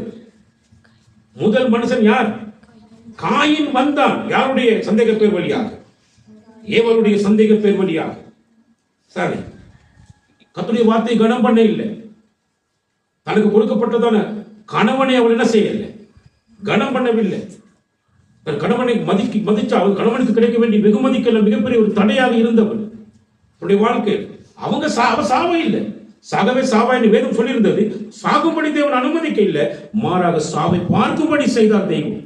முதல் மனுஷன் யார்? காயின் வந்தான். யாருடைய சந்தேக பேர் வழியாக? ஏவலுடைய சந்தேக பேர் வழியாக. சரி, கர்த்தருடைய வார்த்தை கனம் பண்ண இல்லை. தனக்கு கொடுக்கப்பட்டதான கணவனை அவள் என்ன செய்யவில்லை? கனம் பண்ணவில்லை. தன் கணவனை மதிச்சா அவள் கணவனுக்கு கிடைக்க வேண்டிய வெகுமதிக்கெல்லாம் மிகப்பெரிய ஒரு தடையாக இருந்தவள் அவருடைய வாழ்க்கை. அவ சாவே இல்லை. சாகவே சாவா என்று வேதம் சொல்லியிருந்தது. சாகும்படி தேவன் அனுமதிக்க இல்லை, மாறாக சாவை பார்க்கும்படி செய்தார் தெய்வம்.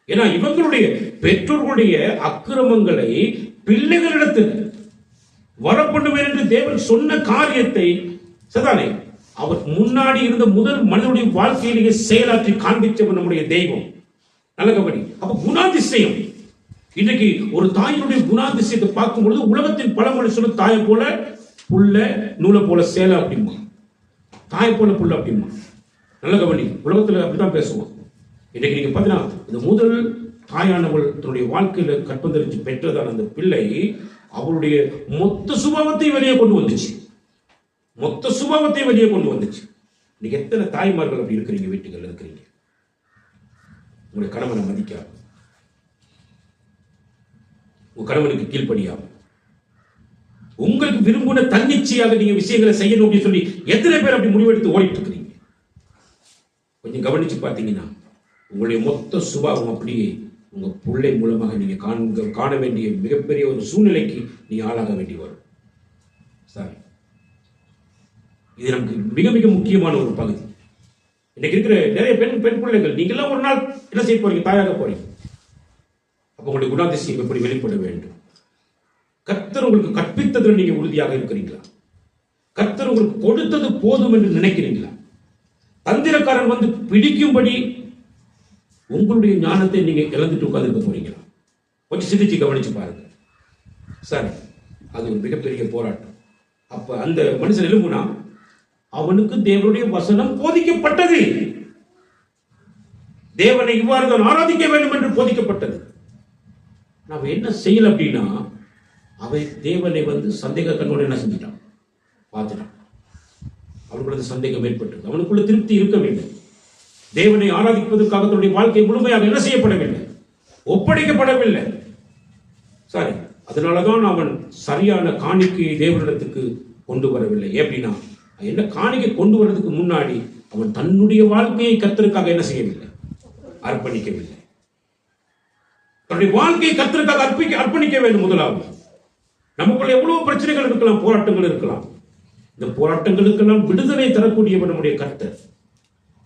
ஏன்னா இவங்களுடைய பெற்றோர்களுடைய அக்கிரமங்களை பிள்ளைகளிடத்தில் வரப்படுவேன் என்று தேவன் சொன்ன காரியத்தை சதானே அவர் முன்னாடி இருந்த முதல் மனிதனுடைய வாழ்க்கையிலேயே செயலாற்றி காண்பிச்சவர் நம்முடைய தெய்வம். நல்ல கபடி. அப்ப குணாதிசயம், இன்றைக்கு ஒரு தாயினுடைய குணாதிசயத்தை பார்க்கும் பொழுது உலகத்தின் பழமொழி சொல்ல தாயை போல புள்ள, நூலை போல சேலை அப்படிமா, தாயை போல புள்ள அப்படிமா. நல்ல கபடி. உலகத்துல அப்படிதான் பேசுவோம். இன்னைக்கு நீங்க பாத்தீங்கன்னா இந்த முதல் தாயானவள் தன்னுடைய வாழ்க்கையில கற்பந்தரிச்சு பெற்றதான அந்த பிள்ளை அவளுடைய மொத்த சுபாவத்தை வெளியே கொண்டு வந்துச்சு. மொத்த சுபாவத்தை வெளியே கொண்டு வந்துச்சு. இன்னைக்கு எத்தனை தாய்மார்கள் அப்படி இருக்கிறீங்க? வீட்டுகள் இருக்கிறீங்க, உங்களுடைய கணவனை மதிக்காம, உங்க கணவனுக்கு கீழ்ப்படியாம, உங்களுக்கு விரும்பின தன்னிச்சையாக நீங்க விஷயங்களை செய்யணும் அப்படின்னு சொல்லி எத்தனை பேர் அப்படி முடிவெடுத்து ஓடிட்டு இருக்கிறீங்க? கொஞ்சம் கவனிச்சு பார்த்தீங்கன்னா உங்களுடைய மொத்த சுபாவம் அப்படியே உங்க பிள்ளை மூலமாக நீங்க காண வேண்டிய மிகப்பெரிய ஒரு சூழ்நிலைக்கு நீங்க ஆளாக வேண்டி வரும். சாரி, இது நமக்கு மிக மிக முக்கியமான ஒரு பகுதி. இன்னைக்கு இருக்கிற நிறைய பெண் பிள்ளைகள், நீங்களாம் ஒரு நாள் என்ன செய்ய போறீங்க? தாயாக போறீங்க. அப்ப உங்களுடைய குணாதிசயம் எப்படி வெளிப்பட வேண்டும்? கர்த்தர் உங்களுக்கு கற்பித்ததில் நீங்க உறுதியாக இருக்கிறீங்களா? கர்த்தர் உங்களுக்கு கொடுத்தது போதும் என்று நினைக்கிறீங்களா? தந்திரக்காரன் வந்து பிடிக்கும்படி உங்களுடைய ஞானத்தை நீங்க இழந்துட்டு உட்கார்ந்து போறீங்களா? கொஞ்சம் சிந்திச்சு கவனிச்சு பாருங்க. சரி, அது ஒரு மிகப்பெரிய போராட்டம். அப்ப அந்த மனுஷன் எழும்புனா அவனுக்கு தேவனுடைய வசனம் போதிக்கப்பட்டது. தேவனை இவ்வாறு தான் ஆராதிக்க வேண்டும் என்று போதிக்கப்பட்டது. நாம என்ன செய்யல அப்படின்னா, அவன் தேவனை வந்து சந்தேக கண்ணோடு என்ன செஞ்சிட்டான்? பார்த்துட்டான். அவனுக்குள்ள சந்தேகம் ஏற்பட்டது. அவனுக்குள்ள திருப்தி இருக்கவில்லை. தேவனை ஆராதிப்பதற்காக தன்னுடைய வாழ்க்கை முழுமையாக என்ன செய்யப்படவில்லை? ஒப்படைக்கப்படவில்லை. சரி, அதனாலதான் அவன் சரியான காணிக்கையை தேவனிடத்துக்கு கொண்டு வரவில்லை. எப்படின்னா, என்ன காணிக்கை கொண்டு வர்றதுக்கு முன்னாடி அவன் தன்னுடைய வாழ்க்கையை கர்த்தருக்காக என்ன செய்யவில்லை? அர்ப்பணிக்கவில்லை. தன்னுடைய வாழ்க்கையை கர்த்தருக்காக அர்ப்பணிக்க வேண்டும். முதலாவது, நமக்குள்ள எவ்வளவு பிரச்சனைகள் இருக்கலாம், போராட்டங்கள் இருக்கலாம். இந்த போராட்டங்களுக்கெல்லாம் விடுதலை தரக்கூடியவர் நம்முடைய கர்த்தர்.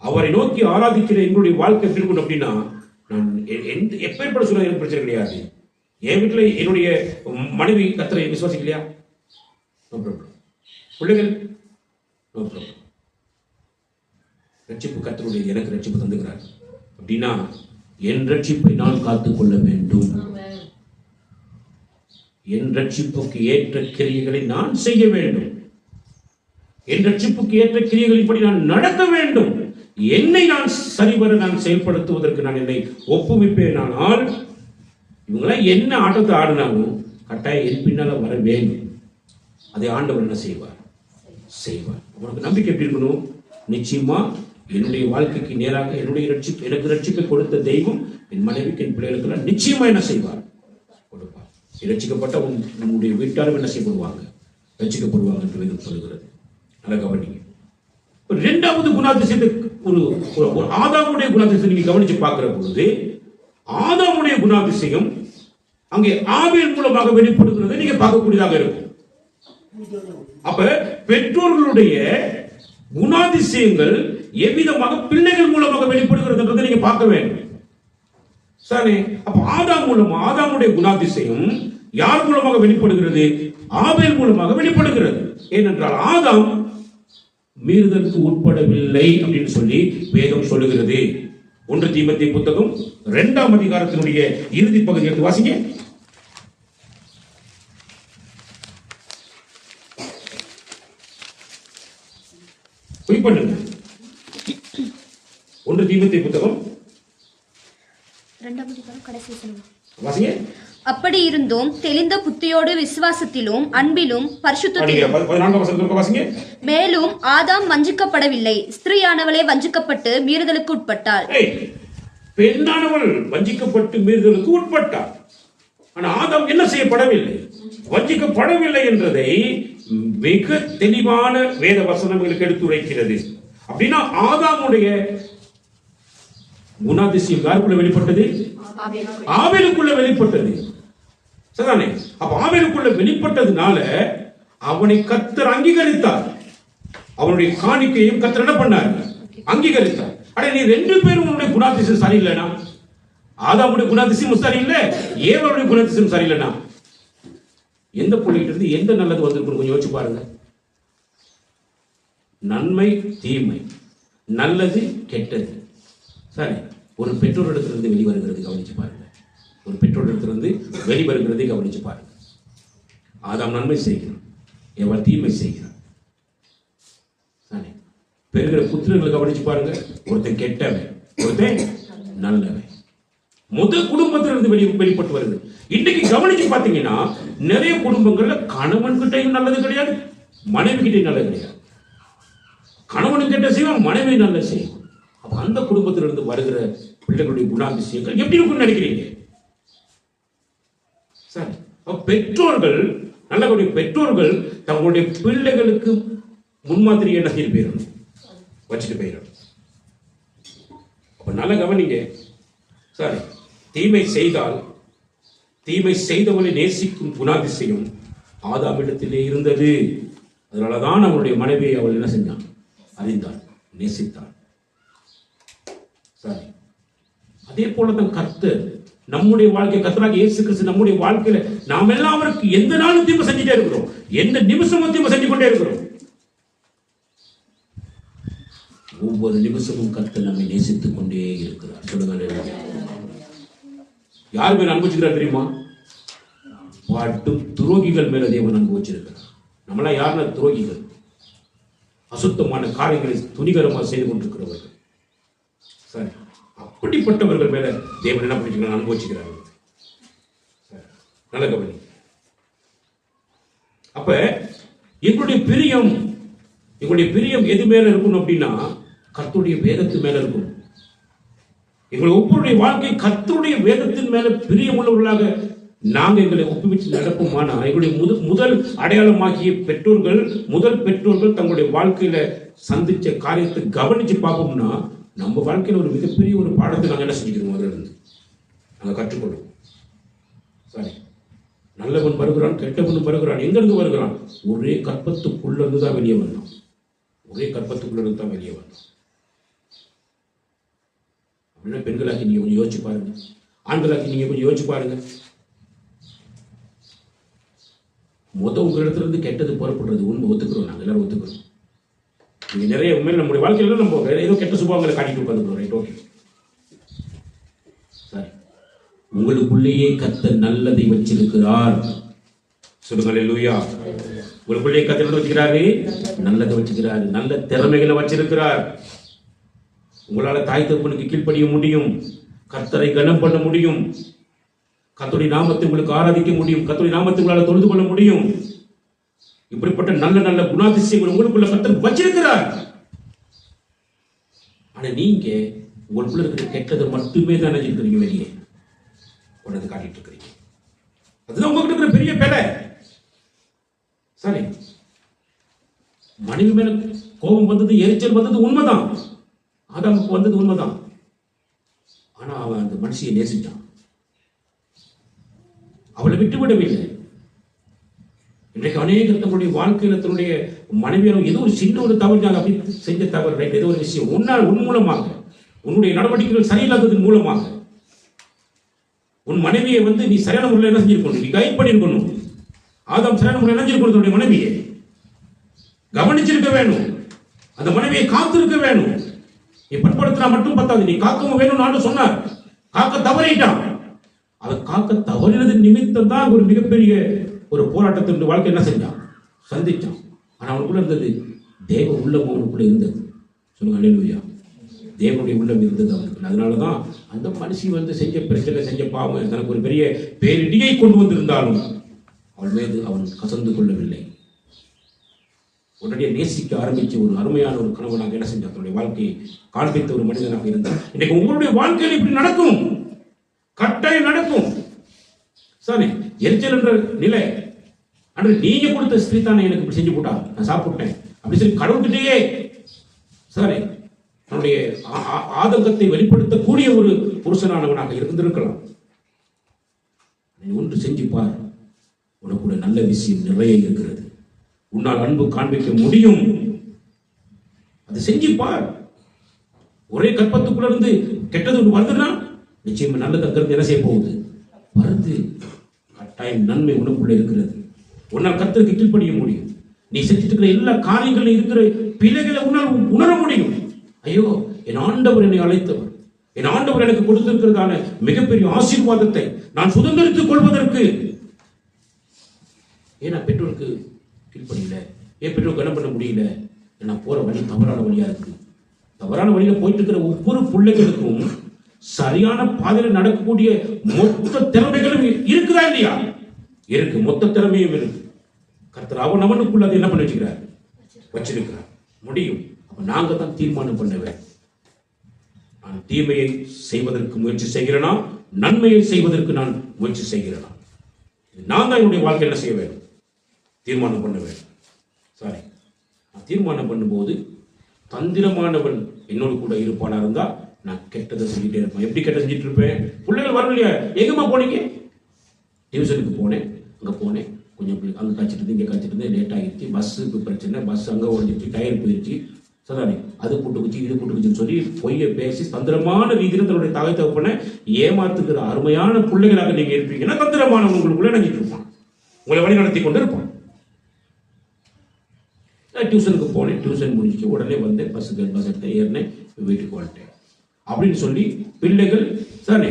அவரை நோக்கி ஆராதிக்கிற எங்களுடைய வாழ்க்கை எப்படி இருக்கும் அப்படின்னா, நான் எப்பேற்பட சொல்ல எனக்கு பிரச்சனை கிடையாது. என் வீட்டில் என்னுடைய மனைவி கர்த்தரை விசுவாசிக்கலையா? No problem. பிள்ளைகள் நோ ப்ராப்ளம். ரட்சிப்பு கர்த்தருடைய எனக்கு ரட்சிப்பு தந்துகிறார் அப்படின்னா என் ரட்சிப்பை நான் காத்துக்கொள்ள வேண்டும். என் ரட்சிப்புக்கு ஏற்ற கிரியைகளை நான் செய்ய வேண்டும். என் ரட்சிப்புக்கு ஏற்ற கிரியைகளின்படி நான் நடக்க வேண்டும். என்னை நான் சரிவர நான் செயல்படுத்துவதற்கு நான் என்னை ஒப்புவிப்பேன். ஆனால் இவங்களாம் என்ன ஆட்டத்தை ஆடினாலும் கட்டாயம் என் பின்னால வர வேண்டும். அதை ஆண்டவர் என்ன செய்வார்? உனக்கு நம்பிக்கை எப்படி இருக்கணும்? நிச்சயமா என்னுடைய வாழ்க்கைக்கு நேராக எனக்கு ரட்சிப்பை கொடுத்த தெய்வம் என் மனைவிக்கு, என் பிள்ளைகளுக்கு நிச்சயமா என்ன செய்வார்? கொடுப்பார். ரட்சிக்கப்பட்ட உன்னுடைய வீட்டாரும் என்ன செய்யப்படுவாங்க? ரட்சிக்கப்படுவாங்க என்று வேதம் சொல்லுகிறது. நல்ல கவனிங்க. இரண்டாவது குணாதிசயத்தை ஒரு ஆதாமுடைய குணாதிசயத்தை நீங்க கவனிச்சு பார்க்கிற பொழுது, ஆதாமுடைய குணாதிசயம் அங்கே ஆபேல் மூலமாக வெளிப்படுகிறதை நீங்க பார்க்கக்கூடியதாக இருக்கும். அப்ப பெற்றோர்களுடைய குணாதிசயங்கள் எவ்விதமாக பிள்ளைகள் மூலமாக வெளிப்படுகிறது நீங்க பார்க்க வேண்டும். சரி, அப்ப ஆதாமுடைய குணாதிசயம் யார் மூலமாக வெளிப்படுகிறது? ஆபேல் மூலமாக வெளிப்படுகிறது. ஏனென்றால் ஆதாம் மீறுதலுக்கு உட்படவில்லை அப்படின்னு சொல்லி வேதம் சொல்லுகிறது. 1 தீமோத்தேயு புத்தகம் 2ஆம் அதிகாரத்தினுடைய இறுதி பகுதி எடுத்து வாசிங்க. குறிப்பிடுங்க. 1 தீமோத்தேயு புத்தகம் 2ஆம் அதிகாரம் கடைசி வசனம் வாசிங்க. அப்படி இருந்தும் தெளிந்த புத்தியோடு விசுவாசத்திலும் அன்பிலும் பரிசுத்தத்திலும் 14ஆம் வசனத்தை வாசிங்க. மேலும் ஆதாம் வஞ்சிக்கப்படவில்லை, ஸ்திரீயானவளே வஞ்சிக்கப்பட்டு மீறுதலுக்கு உட்பட்டாள். பெண்ணானவள் வஞ்சிக்கப்பட்டு மீறுதலுக்கு உட்பட்டாள். ஆனா ஆதாம் என்ன செய்யப்படவில்லை? வஞ்சிக்கப்படவில்லை என்றதை மிக தெளிவான வேத வசனங்களுக்கு எடுத்துரைக்கிறது. அப்படின்னா ஆதாமுடைய குணாதிசயம் யாருக்குள்ள வெளிப்பட்டது? ஆபேலுக்குள்ள வெளிப்பட்டது. சரிதானே? அப்ப ஆபேலுக்குள்ள வெளிப்பட்டதுனால அவனை கர்த்தர் அங்கீகரித்தார். அவனுடைய காணிக்கையும் கர்த்தர் என்ன பண்ணார்? அங்கீகரித்தார். அட நீ ரெண்டு பேரும் உன்னுடைய குணாதிசயம் சரியில்லைனா, ஆதாமுடைய குணாதிசயம் சரியில்லை, ஏவாளுடைய குணாதிசயம் சரியில்லைனா, எந்த பிள்ளைகிட்ட இருந்து எந்த நல்லது வந்திருக்கும் கொஞ்சம் யோசிச்சு பாருங்க. நன்மை தீமை, நல்லது கெட்டது. சரி, ஒரு பெற்றோரிடத்திலிருந்து வெளிவருகிறது கவனிச்சு பாருங்க. ஒரு பெற்றோரிடத்திலிருந்து வெளிவருகிறதை கவனிச்சு பாருங்க. ஆதாம் நன்மை செய்கிறான், ஏவாள் தீமை செய்கிறான். சரி, பெறுகிற புத்திரர்களை கவனிச்சு பாருங்க. ஒருத்தன் கெட்டவன், ஒருத்தன் நல்லவன். முதல் குடும்பத்திலிருந்து வெளிப்பட்டு வருது. இன்னைக்கு கவனிச்சு பாத்தீங்கன்னா நிறைய குடும்பங்கள்ல கணவன் கிட்டையும் நல்லது கிடையாது, மனைவி கிட்டையும் நல்லது கிடையாது. கணவனும் கெட்ட செய்வான், மனைவி நல்ல செய்யும். அப்ப அந்த குடும்பத்திலிருந்து வருகிற பிள்ளைகளுடைய குணாதிசயங்கள் எப்படி இருக்கும்னு நினைக்கிறீங்க? சரி, பெற்றோர்கள் நல்ல பெற்றோர்கள் தங்களுடைய பிள்ளைகளுக்கு முன்மாதிரி என்ன செய்ய போயிடணும், வச்சுட்டு போயிடணும். அப்ப நல்ல கவனிங்க. சரி, தீமை செய்தால் தீமை செய்தவனை நேசிக்கும் குணாதிசயம் ஆதாமிடத்திலே இருந்தது. அதனாலதான் அவனுடைய மனைவியை அவள் என்ன செஞ்சான்? அறிந்தாள், நேசித்தாள். சரி, அதே போலதான் கர்த்தர் நம்முடைய வாழ்க்கை, கர்த்தராக இயேசு கிறிஸ்து நம்முடைய வாழ்க்கையில நாம் எல்லாம் அவருக்கு எந்த நாளும் தீமை செஞ்சுட்டே இருக்கிறோம், எந்த நிமிஷமும் தீமை செஞ்சு கொண்டே இருக்கிறோம். ஒவ்வொரு நிமிஷமும் கர்த்தர் நம்மை நேசித்துக் கொண்டே இருக்கிறார். சொல்லுங்க, யார் மேல அனுபவிச்சுக்கிறார் தெரியுமா? பாட்டும் துரோகிகள் மேல தேவன் அன்பு வச்சிருக்கிறார். நம்மளா யாருன்னா துரோகிகள், அசுத்தமான காரியங்களை துணிகரமாக செய்து கொண்டிருக்கிறவர்கள். சரி, அப்படிப்பட்டவர்கள் மேல தேவன் என்ன பண்ணிக்கிறார்? அனுபவிச்சுக்கிறார்கள். நல்ல கவனி. அப்ப எங்களுடைய பிரியம் எது மேல இருக்கும் அப்படின்னா கர்த்தருடைய வேதத்து மேல இருக்கும். எங்களுடைய ஒவ்வொருடைய வாழ்க்கை கர்த்தருடைய வேதத்தின் மேல பிரியம் உள்ளவர்களாக நாங்கள் எங்களை ஒப்புவிச்சு நடப்போமானா எங்களுடைய முதல் அடையாளமாகிய முதல் பெற்றோர்கள் தங்களுடைய வாழ்க்கையில சந்திச்ச காரியத்தை கவனிச்சு பார்ப்போம்னா நம்ம வாழ்க்கையில ஒரு மிகப்பெரிய ஒரு பாடத்தை நாங்கள் என்ன செஞ்சுக்கிறோம், அதில் இருந்து நாங்கள் கற்றுக்கொள்வோம். சரி, நல்லவன் வருகிறான், கெட்டவன் வருகிறான். எங்கிருந்து வருகிறான்? ஒரே கற்பத்துக்குள்ள இருந்து தான் வெளியே வந்தான். ஒரே கற்பத்துக்குள்ள இருந்து தான் வெளியே வந்தான். அப்படின்னா பெண்களாக்கி நீங்க கொஞ்சம் யோசிச்சு பாருங்க, ஆண்களாக்கி நீங்க கொஞ்சம் யோசிச்சு பாருங்க. உங்க இடத்துல இருந்து கெட்டது புறப்படுறது உண்மை, ஒத்துக்கிறோம், நாங்கள் எல்லாரும் ஒத்துக்கிறோம். நீங்க நிறைய உண்மையில் நம்முடைய வாழ்க்கையில நம்ம ஏதோ கெட்ட சுபாவங்களை காட்டிட்டு உட்காந்துக்கிறோம். Right, okay. சரி, உங்களுக்குள்ளேயே கர்த்தர் நல்லதை வச்சிருக்கிறார். சொல்லுங்க அல்லேலூயா. உங்களுக்குள்ளேயே கர்த்தர் என்ன வச்சுக்கிறாரு? நல்லதை வச்சுக்கிறாரு, நல்ல திறமைகளை வச்சிருக்கிறார். உங்களால தாய் தகப்பனுக்கு கீழ்ப்படிய முடியும், கர்த்தரை கனம் பண்ண முடியும், கர்த்தருடைய நாமத்தை உங்களுக்கு ஆராதிக்க முடியும், கர்த்தருடைய நாமத்தை உங்களால தொழுது கொள்ள முடியும். இப்படிப்பட்ட நல்ல நல்ல குணாதிசயங்கள் உங்களுக்குள்ள கர்த்தர் வச்சிருக்கிறார். ஆனா நீங்க உங்களுக்குள்ள இருக்கிற கெட்டதை மட்டுமே தான் நினைச்சிருக்கிறீங்க, வெளியே கொண்டது காட்டிட்டு இருக்கிறீங்க. அதுதான் உங்ககிட்ட இருக்கிற பெரிய பெலை. சரி, மனைவி மேல கோபம் வந்தது, எரிச்சல் வந்தது உண்மைதான், ஆதாமுக்கு வந்தது உண்மைதான். ஆனா அவன் அந்த மனுஷியை நேசிச்சான், அவளை விட்டுவிடவில்லை. இன்றைக்கு அநேகர் தங்களுடைய வாழ்க்கையில தன்னுடைய மனைவியாரும் ஏதோ ஒரு சின்ன ஒரு தவறு, அப்படி செஞ்ச தவறு, ஏதோ ஒரு விஷயம் உன் மூலமாக, உன்னுடைய நடவடிக்கைகள் சரியில்லாததன் மூலமாக உன் மனைவியை நீ சரியான முறையில் என்ன செஞ்சிருக்கணும்? நீ கைட் பண்ணிருக்கணும். ஆதாம் சரியான முறையில் என்ன செஞ்சிருக்கணும்? தன்னுடைய மனைவியை கவனிச்சிருக்க வேணும், அந்த மனைவியை காத்திருக்க வேணும். நீ பண்படுத்தினா மட்டும் பத்தாது, நீ காக்கவும் வேணும். நானும் சொன்னார், காக்க தவறிட்டான். அதை காக்க தவறினது நிமித்தம் தான் ஒரு மிகப்பெரிய ஒரு போராட்டத்தின் வாழ்க்கை என்ன செஞ்சான், சந்திச்சான். ஆனா அவனுக்குள்ள இருந்தது தேவ உள்ளம், அவனுக்குள்ள இருந்தது. சொல்லுங்க அல்லேலூயா. தேவனுடைய உள்ளம் இருந்தது அவருக்கு. அதனாலதான் அந்த மனுஷி செஞ்ச பிரச்சனை, செஞ்ச பாவம், தனக்கு ஒரு பெரிய பேரிடியை கொண்டு வந்திருந்தாலும் அவள் மீது அவன் கசந்து கொள்ளவில்லை. உடனே நேசிக்க ஆரம்பிச்ச ஒரு அருமையான ஒரு கணவனாக என்ன செஞ்சார், தன்னுடைய வாழ்க்கையை காண்பித்த ஒரு மனிதனாக இருந்தார். இன்னைக்கு உங்களுடைய வாழ்க்கையில் இப்படி நடக்கும், கட்டாயம் நடக்கும். சாரி, எரிச்சல் என்ற நிலை அன்று நீங்க கொடுத்த ஸ்திரீ தானே எனக்கு இப்படி செஞ்சு போட்டா, நான் சாப்பிட்டேன் அப்படி சொல்லி கடவுள்கிட்டயே சாரி தன்னுடைய ஆதங்கத்தை வெளிப்படுத்தக்கூடிய ஒரு புருஷனானவனாக இருந்திருக்கலாம். ஒன்று செஞ்சு பார், உனக்குள்ள நல்ல விஷயம் நிறைய இருக்கிறது, உன்னால் அன்பு காண்பிக்க முடியும். அதை செஞ்சு பார். ஒரே கற்பத்துக்குள்ள இருந்து கெட்டது ஒன்று வருதுன்னா நிச்சயமா நல்லது அங்கிருந்து என்ன செய்ய போகுது, வருது. கட்டாயம் நன்மை உனக்குள்ள இருக்கிறது. உன்னால் கர்த்தருக்கு கீழ்ப்படிய முடியும். நீ செஞ்சுட்டு இருக்கிற எல்லா காரியங்களும் இருக்கிற பிழைகளை உன்னால் உணர முடியும். ஐயோ, என் ஆண்டவர் என்னை அழைத்தவர், என் ஆண்டவர் எனக்கு கொடுத்திருக்கிறதான மிகப்பெரிய ஆசீர்வாதத்தை நான் சுதந்திரித்துக் கொள்வதற்கு ஏன் நான் பெற்றோருக்கு கீழ்ப்படியல, ஏன் பெற்றோருக்கு என்ன பண்ண முடியல, நான் போற வழி தவறான வழியா இருக்கு. தவறான வழியில போயிட்டு இருக்கிற ஒவ்வொரு பிள்ளைகளுக்கும் சரியான பாதையில் நடக்கக்கூடிய மொத்த திறமைகளும் இருக்குதா இல்லையா? இருக்கு, மொத்த திறமையும் இருக்கு. கர்த்தர் அவன் அவனுக்குள்ள அதை என்ன பண்ணி வச்சிருக்கிறார் முடியும். அப்ப நாங்க தான் தீர்மானம் பண்ணவே, நான் தீமையை செய்வதற்கு முயற்சி செய்கிறேனா, நன்மையை செய்வதற்கு நான் முயற்சி செய்கிறேனா, நான் தான் என்னுடைய வாழ்க்கை என்ன செய்ய வேண்டும், தீர்மானம் பண்ண வேண்டும். சாரி, நான் தீர்மானம் பண்ணும்போது தந்திரமானவன் என்னோடு கூட இருப்பானா இருந்தா நான் கெட்டதை செஞ்சுட்டே இருப்பேன். எப்படி கெட்ட செஞ்சுட்டு இருப்பேன்? பிள்ளைகள் வரலையா, எங்கம்மா போனீங்க? டியூஷனுக்கு போனேன், அங்கே போனேன், கொஞ்சம் அங்கே காய்ச்சிட்டு இங்கே காய்ச்சிட்டு லேட் ஆகிடுச்சு, பஸ்ஸுக்கு பிரச்சனை, பஸ் அங்கே உடஞ்சிச்சு, டயர் போயிடுச்சு, சதானே அது புட்டுக்குச்சு இது புட்டுக்குச்சுன்னு சொல்லி பொய்யை பேசி தந்திரமான ரீதியில் தன்னுடைய தாய் தகப்பனை ஏமாத்துக்கிற அருமையான பிள்ளைகளாக நீங்க இருப்பீங்கன்னா தந்திரமானவன் உங்களுக்குள்ள நினைச்சிட்டு இருப்பான், உங்களை வழி நடத்தி கொண்டு இருப்பான். டியூஷனுக்கு போனேன், டியூஷன் முடிச்சு உடனே வந்தேன், பஸ் எடுத்து ஏறினேன், வீட்டுக்கு வந்துட்டேன் அப்படின்னு சொல்லி பிள்ளைகள் தானே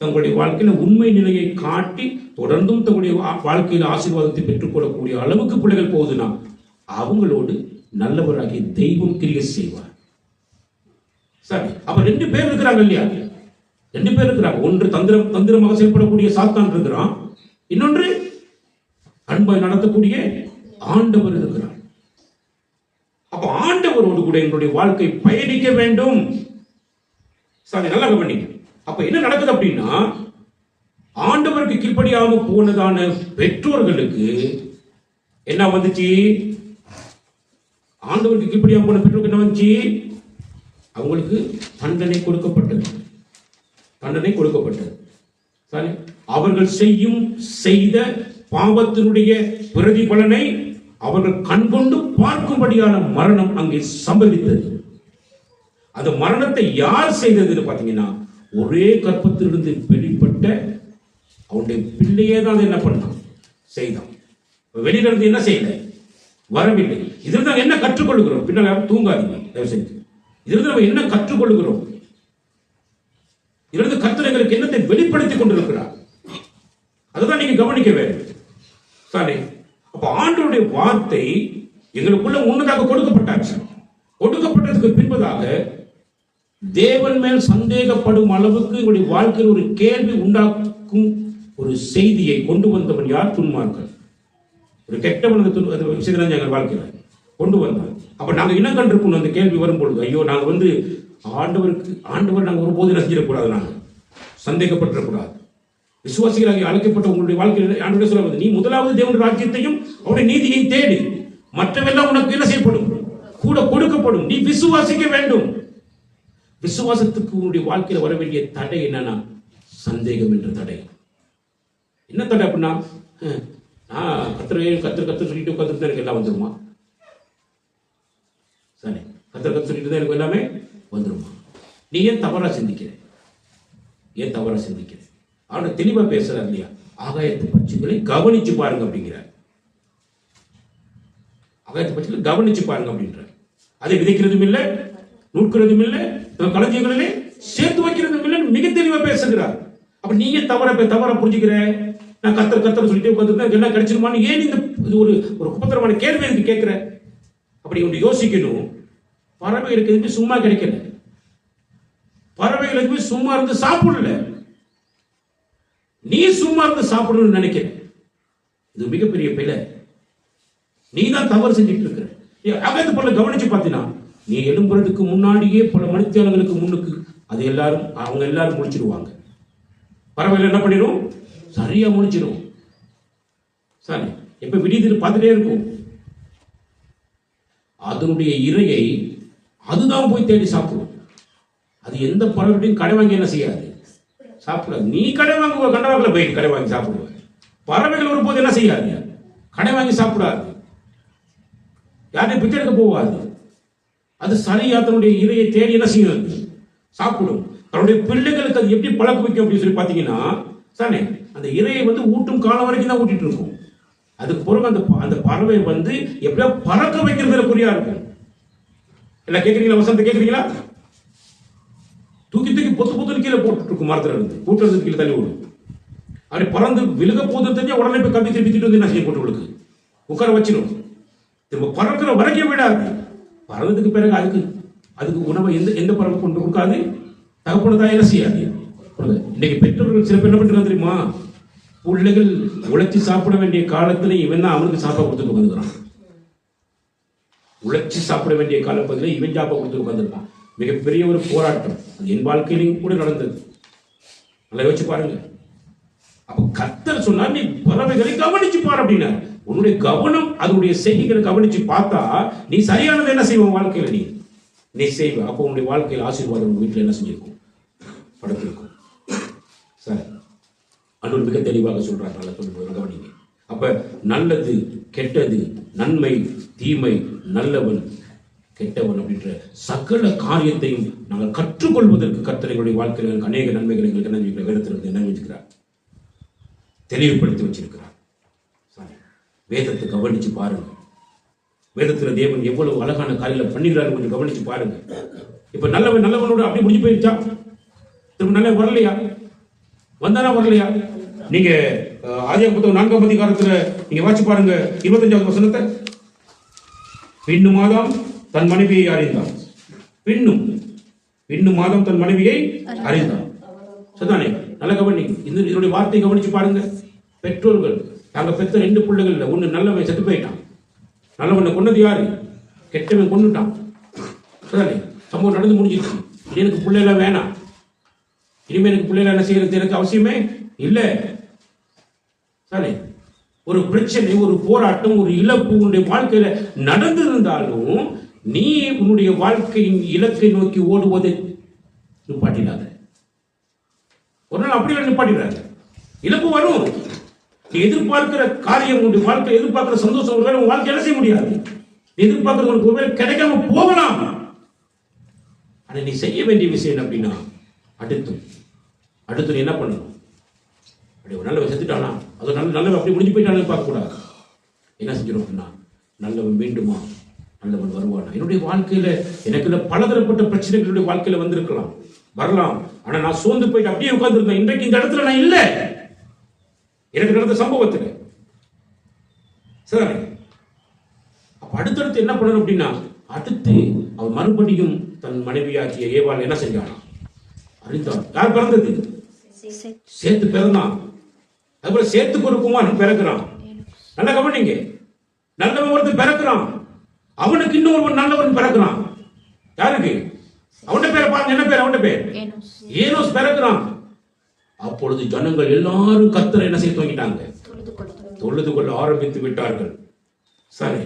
தங்களுடைய வாழ்க்கையில உண்மை நிலையை காட்டி தொடர்ந்தும் தங்களுடைய வாழ்க்கையில் ஆசீர்வாதத்தை பெற்றுக்கொள்ளக்கூடிய அளவுக்கு பிள்ளைகள் போகுதுன்னா அவங்களோடு நல்லவராகிய தெய்வம் கிரியை செய்வார். சரி, அப்ப 2 பேர் இருக்கிறாங்க இல்லையா? 2 பேர் இருக்கிறாங்க. ஒன்று தந்திரமாக செயல்படக்கூடிய சாத்தான் இருக்கிறான், இன்னொன்று அன்பை நடத்தக்கூடிய ஆண்டவர் இருக்கிறார். அப்ப ஆண்டவரோடு கூட எங்களுடைய வாழ்க்கை பயணிக்க வேண்டும். சரி, நல்லா கவனிங்க. அப்ப என்ன நடக்குது அப்படின்னா, ஆண்டவருக்கு கீழ்ப்படியாம போனதான பெற்றோர்களுக்கு என்ன வந்துச்சு? ஆண்டவருக்கு கீழ்ப்படியாம போன பெற்றோருக்கு என்ன வந்துச்சு? அவங்களுக்கு தண்டனை கொடுக்கப்பட்டது. தண்டனை கொடுக்கப்பட்டது. சரி, அவர்கள் செய்த பாவத்தினுடைய பிரதிபலனை அவர்கள் கண்கொண்டு பார்க்கும்படியான மரணம் அங்கே சம்பவித்தது. அந்த மரணத்தை யார் செய்ததுன்னு பாத்தீங்கன்னா, ஒரே கற்பத்திலிருந்து வெளிப்பட்ட அவனுடைய பிள்ளையே தான் என்ன பண்ணான், செய்தான். வெளியிலிருந்து என்ன செய்யல, வரவில்லை. இதிலிருந்து நாங்கள் என்ன கற்றுக்கொள்கிறோம்? பின்னால் யாரும் தூங்காதீங்க தயவு செஞ்சு. இதிலிருந்து நம்ம என்ன கற்றுக்கொள்கிறோம்? இதிலிருந்து கர்த்தர் எங்களுக்கு என்னத்தை வெளிப்படுத்திக் கொண்டிருக்கிறார், அதுதான் நீங்க கவனிக்க வேண்டும். சரி, அப்ப ஆண்டவருடைய வார்த்தை எங்களுக்குள்ள முன்னதாக கொடுக்கப்பட்டாச்சு. கொடுக்கப்பட்டதுக்கு பின்பதாக தேவன் மேல் சந்தேகப்படும் அளவுக்கு எங்களுடைய வாழ்க்கையில் ஒரு கேள்வி உண்டாக்கும் ஒரு செய்தியை கொண்டு வந்தவன் யார்? துன்மார்கள். ஒரு கெட்டவன் விஷயத்தான் எங்கள் வாழ்க்கையில கொண்டு வந்தார். அப்ப நாங்க என்ன கண்டிருக்கணும்? அந்த கேள்வி வரும்பொழுது, ஐயோ நாங்க ஆண்டவர் நாங்க ஒருபோது ரசிச்சிடக்கூடாது, நாங்க சந்தேகப்பட்டிடக்கூடாது. விசுவாசிகளாகி அழைக்கப்பட்ட உங்களுடைய வாழ்க்கையில் ஆண்டவரே சொல்லுவது, நீ முதலாவது தேவனுடைய ராஜ்யத்தையும் அவருடைய நீதியை தேடி, மற்றவெல்லாம் உனக்கு என்ன செய்யப்படும்? கூட கொடுக்கப்படும். நீ விசுவாசிக்க வேண்டும். விசுவாசத்துக்கு உன்னுடைய வாழ்க்கையில் வர வேண்டிய தடை என்னன்னா, சந்தேகம் என்ற தடை. என்ன தடை அப்படின்னா, கத்தர் சொல்லிட்டு உட்காந்துட்டு எனக்கு எல்லாம் வந்துருமா? சரி, கத்தர் சொல்லிட்டு தான் எனக்கு எல்லாமே வந்துருமா? நீ ஏன் தவறா சிந்திக்கிற? ஏன் தவறா சிந்திக்கிற? அவனை தெளிவா பேசுற இல்லையா? ஆகாயத்து பட்சிகளை கவனிச்சு பாருங்க அப்படிங்கிறார். ஆகாயத்து பட்சிகளை கவனிச்சு பாருங்க அப்படின்ற. அதை விதைக்கிறதும் இல்லை, நூற்கிறதும் இல்லை, களஞ்சியங்களிலே சேர்த்து வைக்கிறதும் இல்லை, மிக தெளிவா பேசுகிறார். அப்ப நீங்க தவறா புரிஞ்சுக்கிற? நான் கத்தர் சொல்லிட்டு உட்காந்துருந்தா என்ன கிடைச்சிருமான்னு ஏன் இந்த ஒரு குப்பத்தரமான கேள்வி எனக்கு கேட்கிற? அப்படி ஒன்று யோசிக்கணும். பறவை இருக்கிறது சும்மா கிடைக்கல. பறவைகள் எதுவுமே சும்மா இருந்து சாப்பிடல. நீ சும்மா இருந்து சாப்பிடணும்னு நினைக்கிற, இது மிகப்பெரிய பிழை. நீ தான் தவறு செஞ்சுட்டு இருக்கிற. அகத்து போல கவனிச்சு பார்த்தீங்கன்னா, நீ எழும்புறதுக்கு முன்னாடியே பல மணித்தியாலங்களுக்கு முன்னுக்கு அது எல்லாரும் அவங்க எல்லாரும் முடிச்சிருவாங்க. பறவைகள் என்ன பண்ணிடும்? சரியா முடிச்சிடும். சரி, எப்ப விடியது பார்த்துட்டே இருக்கும். அதனுடைய இரையை அதுதான் போய் தேடி சாப்பிடும். அது எந்த பறவையும் கடை வாங்கி என்ன செய்யாது, சாப்பிடாது. நீ கடை வாங்குவ, கண்டவாக்கில் போய் கடை வாங்கி சாப்பிடுவ. பறவைகள் வரும்போது என்ன செய்யாது, கடை வாங்கி சாப்பிடாது, யாரையும் பிச்சை எடுக்க போவாது. அது சரியா தன்னுடைய இரையை தேடி என்ன செய்யும், சாப்பிடும். தன்னுடைய பிள்ளைகளுக்கு அது எப்படி பழக்க வைக்கும் அப்படின்னு சொல்லி பார்த்தீங்கன்னா, சானே அந்த இரையை ஊட்டும் காலம் வரைக்கும் தான் ஊட்டிட்டு இருக்கும். அதுக்கு பிறகு அந்த பறவை எப்படியா பறக்க வைக்கிறதுல குறியா இருக்கும். எல்லாம் கேட்குறீங்களா? வசந்த கேட்குறீங்களா? தூக்கி தூக்கி பொத்து பொத்துன்னு கீழே போட்டு இருக்கும். மரத்துல இருந்து கூட்டுறது கீழே தள்ளி விடும். அப்படி பறந்து விழுக போது தெரிஞ்சா உடனே போய் கம்பி திருப்பி திட்டு என்ன செய்ய போட்டு உங்களுக்கு உட்கார வச்சிடும். திரும்ப பறக்கிற வரைக்கும் விடாது. பறந்ததுக்கு பிறகு அதுக்கு உணவை எந்த பறவை கொண்டு கொடுக்காது, தகப்பனதான் என்ன செய்யாது. இன்னைக்கு பெற்றோர்கள் சில பேர் என்ன பண்ணுறாங்க தெரியுமா, பிள்ளைகள் உழைச்சி சாப்பிட வேண்டிய காலத்துல இவன் தான் அவனுக்கு சாப்பாடு கொடுத்துட்டு உட்காந்துக்கிறான். உழைச்சி சாப்பிட வேண்டிய காலப்பதில் இவன் சாப்பாடு கொடுத்து உட்காந்துருக்கான். மிகப்பெரிய ஒரு போராட்டம் அது என் வாழ்க்கையிலும் கூட நடந்தது. நல்லா யோசிச்சு பாருங்க. அப்ப கர்த்தர் சொன்னார், நீ பறவைகளை கவனிச்சு பாரு அப்படின்னா, உன்னுடைய கவனம் அதனுடைய செய்திகளை கவனிச்சு பார்த்தா நீ சரியானது என்ன செய்வோம் வாழ்க்கையில நீ செய்வ. அப்போ உன்னுடைய வாழ்க்கையில் ஆசீர்வாதம் உங்க வீட்டில் என்ன செஞ்சிருக்கும், படுத்திருக்கும். சரி, அன்று மிக தெளிவாக சொல்றாங்க. நல்லா சொல்லுங்க, கவனிங்க. அப்ப நல்லது கெட்டது, நன்மை தீமை, நல்லவன் கெட்டவன் அப்படின்ற சகல காரியத்தையும் நாங்கள் கற்றுக்கொள்வதற்கு கர்த்தர் எங்களுடைய வாழ்க்கையில் அநேக நன்மைகளை எங்களுக்கு என்ன வேதத்தில் என்ன வச்சுக்கிறார், தெளிவுபடுத்தி வச்சிருக்கிறார். வேதத்தை கவனிச்சு பாருங்க. வேதத்துல தேவன் எவ்வளவு அழகான காரியங்களை பண்ணிடுறாரு கொஞ்சம் கவனிச்சு பாருங்க. இப்ப நல்லவனோட அப்படி முடிஞ்சு போயிருச்சா? திரும்ப நல்ல வரலையா? வந்தானா வரலையா? நீங்க ஆதியாகமம் புத்தகம் 4ஆம் அதிகாரத்துல நீங்க வாசி பாருங்க 25வது வசனத்தை. பின்னும் ஆதாம் தன் மனைவியை அறிந்தான். பின்னும் ஆதாம் தன் மனைவியை அறிந்தான். சரிதானே? நல்ல கவனிங்க. இதனுடைய வார்த்தையை கவனிச்சு பாருங்க. பெற்றோர்கள் தாங்க பெற்ற 2 பிள்ளைகள், ஒண்ணு நல்லவன் செத்து போயிட்டான். நல்லவனை கொன்னது யாரு? கெட்டவன் கொண்டுட்டான். சரிதானே? சம்பவம் நடந்து முடிஞ்சிச்சு. எனக்கு பிள்ளைலாம் வேணாம், இனிமே எனக்கு பிள்ளைல என்ன செய்யறது எனக்கு அவசியமே இல்லை. சரி, ஒரு பிரச்சனை, ஒரு போராட்டம், ஒரு இழப்பு உன்னுடைய வாழ்க்கையில நடந்திருந்தாலும் நீ உன்னுடைய வாழ்க்கையின் இலக்கை நோக்கி ஓடுவதை நிப்பாட்டிடாத. ஒரு நாள் அப்படி நிப்பாட்டிடாத. இழப்பு வரும். நீ எதிர்பார்க்கிற காரியம், உன்னுடைய வாழ்க்கை எதிர்பார்க்கிற சந்தோஷம் ஒருவேளை உன் வாழ்க்கை என்ன செய்ய முடியாது. நீ எதிர்பார்க்கிற உனக்கு ஒருவேளை கிடைக்காம போகலாம். ஆனா நீ செய்ய வேண்டிய விஷயம் என்ன அப்படின்னா, அடுத்து நீ என்ன பண்ணணும், அப்படி ஒரு நல்லவன் செத்துட்டானா, அது நல்லவன் அப்படி முடிஞ்சு போயிட்டானு பார்க்க கூடாது. என்ன செஞ்சிடும் அப்படின்னா, நல்லவன் வேண்டுமா, நல்லவன் வருவானா. என்னுடைய வாழ்க்கையில எனக்கு பலதரப்பட்ட பிரச்சனைகளுடைய வாழ்க்கையில வந்திருக்கலாம், வரலாம். ஆனா நான் சோர்ந்து போயிட்டு அப்படியே உட்கார்ந்துருந்தேன். இன்றைக்கு இந்த இடத்துல நான் இல்லை. எனக்கு நடந்த சம்பவத்துல சரி. அப்ப அடுத்தடுத்து என்ன பண்ணணும் அப்படின்னா, அடுத்து அவன் மறுபடியும் தன் மனைவியாகிய ஏவாள் என்ன செஞ்சானா, அறிந்தான். யார் பிறந்தது? சேத்து பிறந்தான். அதுபோல சேத்துக்கு ஒரு குமாரன் பிறக்கிறான். நல்ல கவனிங்க. நல்லவன் ஒருத்தன் பிறக்கிறான், அவனுக்கு இன்னொரு நல்லவன் பிறக்கிறான். யாருக்கு? அவன பேரை பாருங்க. என்ன பேர்? அவன பேர் ஏனோஸ் பிறக்கிறான். அப்பொழுது ஜனங்கள் எல்லாரும் கர்த்தரை என்ன செய்ய துவங்கிட்டாங்க, தொழுது கொள்ள ஆரம்பித்து விட்டார்கள். சரி,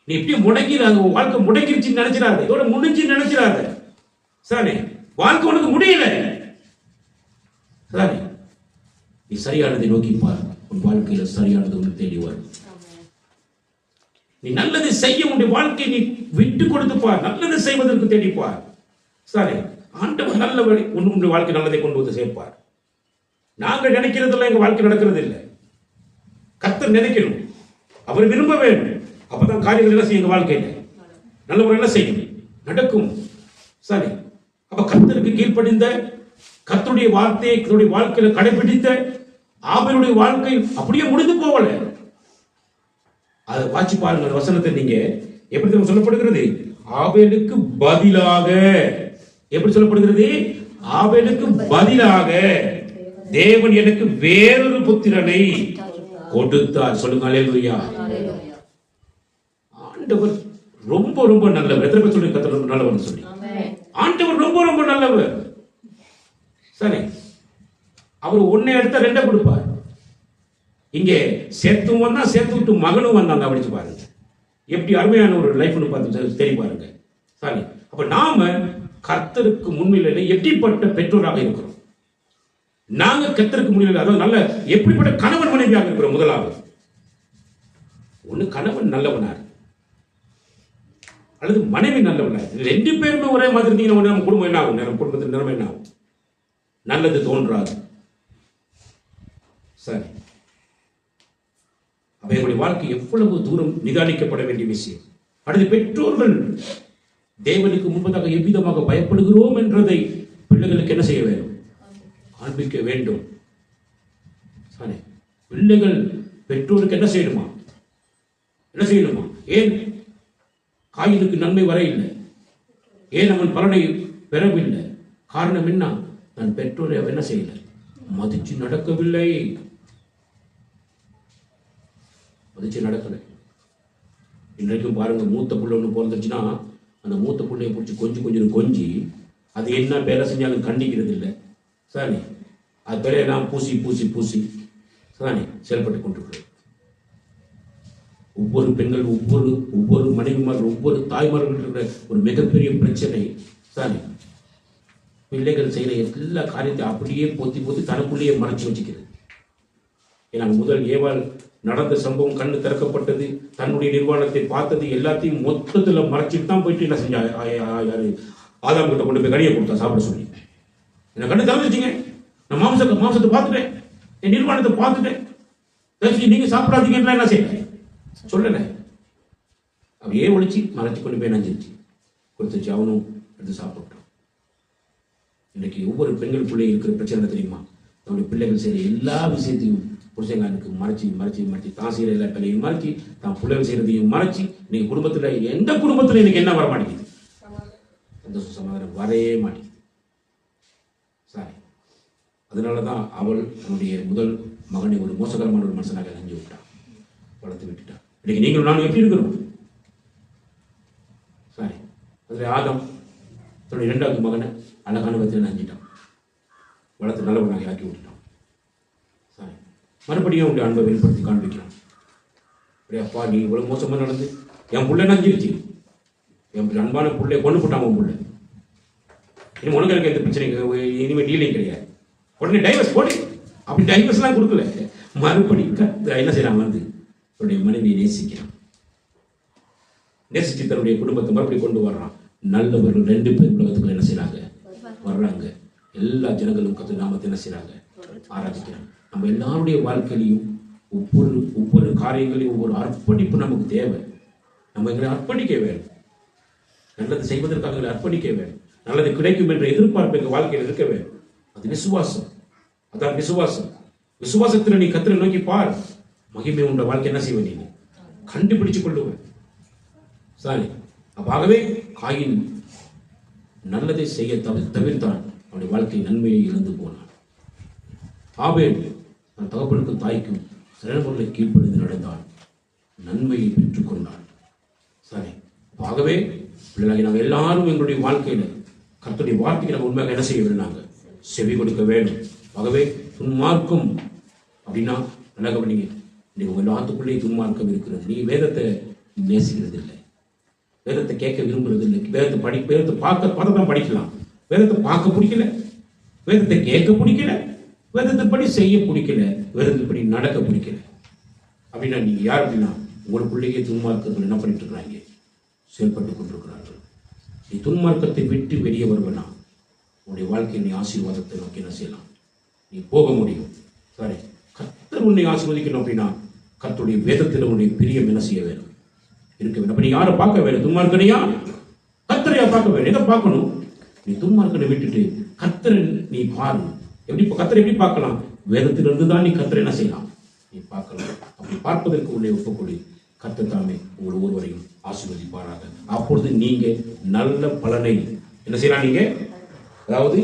நீ இப்படி முடங்கிறாங்க, உன் வாழ்க்கை முடங்கிருச்சுன்னு நினைச்சிடாத, இதோட முடிஞ்சுன்னு நினைச்சிடாத. சரி, வாழ்க்கை உனக்கு முடியல. சரி, நீ சரியானதை நோக்கி பார். உன் வாழ்க்கையில சரியானது ஒன்று தேடி வரும். நீ நல்லதை செய்ய உன்னுடைய வாழ்க்கையை நீ விட்டு கொடுத்து பார். நல்லதை செய்வதற்கு தேடிப்பார். சரி, ஆண்டவர் நல்ல வழி உன்னுடைய வாழ்க்கை நல்லதை கொண்டு வந்து சேர்ப்பார். நாங்கள் நினைக்கிறதெல்லாம் எங்க வாழ்க்கை நடக்கிறது இல்லை. கர்த்தர் நினைக்கணும், அவர் விரும்ப வேண்டும். அப்பதான் காரியங்கள் என்ன செய்யும், எங்க வாழ்க்கையில நல்ல ஒரு என்ன செய்யும், நடக்கும். சரி, அப்ப கர்த்தருக்கு கீழ்ப்படிந்த, கர்த்தருடைய வார்த்தையை தன்னுடைய வாழ்க்கையில கடைபிடித்த ஆபேலுடைய வாழ்க்கை அப்படியே முடிந்து போகல. அதை வாட்சி பாருங்க. வசனத்தை நீங்க எப்படி சொல்லப்படுகிறது, ஆபேலுக்கு பதிலாக எப்படி சொல்லப்படுகிறது, ஆபேலுக்கு பதிலாக தேவன் எனக்கு வேறொரு புத்திரனை கொடுத்தார். சொல்லுங்க அல்லேலூயா. ஆண்டவர் ரொம்ப ரொம்ப நல்லவர். எத்தனை பேர் சொல்லி கர்த்தர் நல்லவர் சொல்லி? ஆண்டவர் ரொம்ப ரொம்ப நல்லவர். சரி, அவர் ஒன்னே எடுத்தா ரெண்டை கொடுப்பார். இங்கே சேர்த்தும் வந்தா சேர்த்து விட்டு மகனும் வந்தாங்க. படிச்சு பாருங்க எப்படி அருமையான ஒரு லைஃப்னு பார்த்து தெரிய பாருங்க. சரி, அப்ப நாம கர்த்தருக்கு முன்னிலையில எப்படிப்பட்ட பெற்றோராக இருக்கிறோம்? நாங்க கர்த்தருக்கு முன்னிலையில அதாவது நல்ல எப்படிப்பட்ட கணவன் மனைவியாக இருக்கிறோம்? முதலாவது ஒண்ணு கணவன் நல்லவனார் அல்லது மனைவி நல்லவனார். ரெண்டு பேருமே ஒரே மாதிரி இருந்தீங்கன்னா நம்ம குடும்பம் என்ன ஆகும்? நம்ம குடும்பத்தின் நிலைமை என்ன ஆகும்? நல்லது தோன்றாது. சரி, அவைகளுடைய வாழ்க்கை எவ்வளவு தூரம் நிதானிக்கப்பட வேண்டிய விஷயம். அடுத்து பெற்றோர்கள் தேவனுக்கு முன்பதாக எவ்விதமாக பயப்படுகிறோம் என்றதை பிள்ளைகளுக்கு என்ன செய்ய வேண்டும்? காண்பிக்க வேண்டும். சரி, பிள்ளைகள் பெற்றோருக்கு என்ன செய்யணுமா? என்ன செய்யணுமா? ஏன் காயினுக்கு நன்மை வர இல்லை? ஏன் அவன் பலனை பெறவில்லை? காரணம் என்ன? நான் பெற்றோரை அவன் என்ன செய்யல? மதிச்சு நடக்கவில்லை. மதிச்சு நடக்கலை. இன்றைக்கும் பாருங்க, மூத்த புள்ள ஒன்று பிறந்துச்சுன்னா அந்த மூத்த பிள்ளையை பிடிச்சி கொஞ்சம் கொஞ்சி அது என்ன வேலை செஞ்சாலும் கண்டிக்கிறது இல்லை. சரி, அது பேரையெல்லாம் பூசி பூசி பூசி சரி செயல்பட்டு கொண்டிருக்கிறது. ஒவ்வொரு பெண்கள் ஒவ்வொரு மனைவிமார் ஒவ்வொரு தாய்மார்கள் இருக்கிற ஒரு மிகப்பெரிய பிரச்சனை. சரி, பிள்ளைகள் செய்யற எல்லா காரியத்தையும் அப்படியே பொத்தி தனக்குள்ளேயே மறைச்சு வச்சுக்கிறது. ஏன்னா முதல் ஏவாள் நடந்த சம்பவம், கண்ணு திறக்கப்பட்டது, தன்னுடைய நிர்வாணத்தை பார்த்தது, எல்லாத்தையும் மொத்தத்துல மறைச்சிட்டு தான் போயிட்டு என்ன செஞ்சா? ஆதாம் கிட்ட கொண்டு போய் கனியை கொடுத்தா சாப்பிட சொல்லி. என்ன கண்ணு திறந்துச்சுங்க, நான் மாம்சத்தை பார்த்துட்டேன், என் நிர்வாணத்தை பார்த்துட்டேன், நீங்க சாப்பிடாதீங்கன்னா என்ன செய்ய சொல்லல. அப்படியே ஒழிச்சு மறைச்சு கொண்டு போய் நஞ்சிருச்சு கொடுத்துச்சு. அவனும் எடுத்து சாப்பிட்டான். இன்னைக்கு ஒவ்வொரு பெண்கள் பிள்ளை இருக்கிற பிரச்சனை தெரியுமா? நம்முடைய பிள்ளைகள் செய்யற எல்லா விஷயத்தையும் புருஷங்களுக்கு மறைச்சி தான் செய்யற எல்லா பிள்ளையும் மறைச்சி, தான் பிள்ளைகள் செய்யறதையும் மறைச்சி, இன்னைக்கு குடும்பத்துல எந்த குடும்பத்துல இன்னைக்கு என்ன வர மாட்டேங்குது? சந்தோஷ சமாதானம் வரவே மாட்டேங்குது. சரி, அதனாலதான் அவள் தன்னுடைய முதல் மகனை ஒரு மோசகரமான ஒரு மனுஷனாக நஞ்சு விட்டான், வளர்த்து விட்டுட்டான். இன்னைக்கு நீங்களும் நானும் எப்படி இருக்கிறோம்? சரி, அதுல ஆதம் தன்னுடைய இரண்டாவது மகனை அழகான விதத்தில் நஞ்சிட்டான், வளர்த்து நல்லவனாக ஆக்கி விட்டுட்டான். சரி, மறுபடியும் அவனுடைய அன்பை வெளிப்படுத்தி காண்பிக்கிறான். அப்படியே அப்பா, நீ இவ்வளவு மோசமா நடந்து என் புள்ள நஞ்சிருச்சு, என் அன்பான புள்ளைய கொண்டு போட்டான். உன் புள்ள இனி உனக்கு இருக்க எந்த பிரச்சனை, இனிமே டீலிங் கிடையாது, உடனே டைவர்ஸ் போடு. அப்படி டைவர்ஸ் எல்லாம் கொடுக்கல. மறுபடி என்ன செய்யறான்? வந்து தன்னுடைய மனைவியை நேசிக்கிறான். நேசிச்சு தன்னுடைய குடும்பத்தை மறுபடியும் கொண்டு வர்றான். நல்லவர்கள் 2 பேர் உலகத்துக்குள்ள என்ன செய்யறாங்க? வர்றாங்க. எல்லா ஜனங்களும் கர்த்தர் நாமத்தை என்ன செய்யறாங்க? ஆராதிக்கிறாங்க. நம்ம எல்லாருடைய வாழ்க்கையிலையும் ஒவ்வொரு காரியங்களையும் ஒவ்வொரு அர்ப்பணிப்பு நமக்கு தேவை. நம்ம எங்களை அர்ப்பணிக்க வேண்டும். நல்லது செய்வதற்காக எங்களை அர்ப்பணிக்க வேண்டும். நல்லது கிடைக்கும் என்ற எதிர்பார்ப்பு எங்கள் வாழ்க்கையில் இருக்க வேண்டும். அது விசுவாசம். அதான் விசுவாசம். விசுவாசத்தில் நீ கர்த்தரை நோக்கி பார், மகிமை உண்ட வாழ்க்கை என்ன செய்வ? நீ கண்டுபிடிச்சு கொள்ளுவேன். சரி, ஆகவே காயின் நல்லதை செய்ய தவிர்த்தான். அவனுடைய வாழ்க்கை நன்மையை இழந்து போனான். ஆபேல் தன் தகப்பனுக்கும் தாய்க்கும் சிறப்புகளை கீழ்ப்படிந்து நடந்தான், நன்மையை பெற்றுக் கொண்டான். சரி, ஆகவே பிள்ளைகளாகி நாங்கள் எல்லாரும் எங்களுடைய வாழ்க்கையில கர்த்தருடைய வார்த்தைக்கு நம்ம உண்மையாக என்ன செய்ய வேண்டும்? நாங்கள் செவி கொடுக்க வேண்டும். ஆகவே துன்மார்க்கம் அப்படின்னா நல்லா கவனிங்க. இன்னைக்கு உங்க எல்லாத்துக்குள்ளேயே துன்மார்க்கம் இருக்கிறது. நீ வேதத்தை நேசிக்கிறது இல்லை, வேதத்தை கேட்க விரும்புறது இல்லை, வேதத்தை பார்க்க தான் படிக்கலாம். வேதத்தை பார்க்க பிடிக்கல, வேதத்தை கேட்க பிடிக்கல, வேதத்தை படி செய்ய பிடிக்கல, வேதத்தை படி நடக்க பிடிக்கல. அப்படின்னா நீங்க யார்? அப்படின்னா உங்களுக்குள்ளேயே துன்மார்க்கத்தில் என்ன பண்ணிட்டு இருக்கிறாங்க? செயல்பட்டு கொண்டிருக்கிறார்கள். நீ துன்மார்க்கத்தை விட்டு வெளியே வருவனா உன்னுடைய வாழ்க்கையை நீ ஆசீர்வாதத்தை நோக்கி என்ன செய்யலாம்? நீ போக முடியும். சரி, கர்த்தர் உன்னை ஆசீர்வதிக்கணும் அப்படின்னா கர்த்தருடைய வேதத்தில் உன்னுடைய பிரியம் என்ன செய்ய வேணும்? இருக்க வேண்டும். அப்ப நீ யாரை பார்க்க வேணும்? துன்மார்க்கனையா கர்த்தரையா பார்க்க வேணும்? எதை பார்க்கணும்? நீ துன்மார்க்கனை விட்டுட்டு கர்த்தரை நீ பாரு. எப்படி கர்த்தரை எப்படி பார்க்கலாம்? வேதத்திலிருந்து தான் நீ கர்த்தரை என்ன செய்யலாம்? நீ பார்க்கலாம். அப்படி பார்ப்பதற்கு உன்னை ஒப்புக்கொடு. கர்த்தர் தாமே உங்கள் ஒருவரையும் ஆசீர்வதிப்பாராக. அப்பொழுது நீங்க நல்ல பலனை என்ன செய்யலாம்? நீங்க அதாவது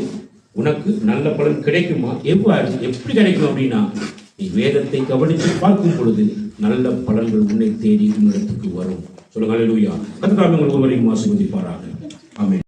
உனக்கு நல்ல பலன் கிடைக்குமா? எவ்வாறு, எப்படி கிடைக்கும் அப்படின்னா, நீ வேதத்தை கவனித்து பார்க்கும் பொழுது நல்ல பலன்கள் உன்னை தேடி உன்னிடத்துக்கு வரும். சொல்லுங்க அல்லேலூயா. கர்த்தர் உங்கள் ஒவ்வொருவரையும் ஆசீர்வதிப்பாராக. ஆமென்.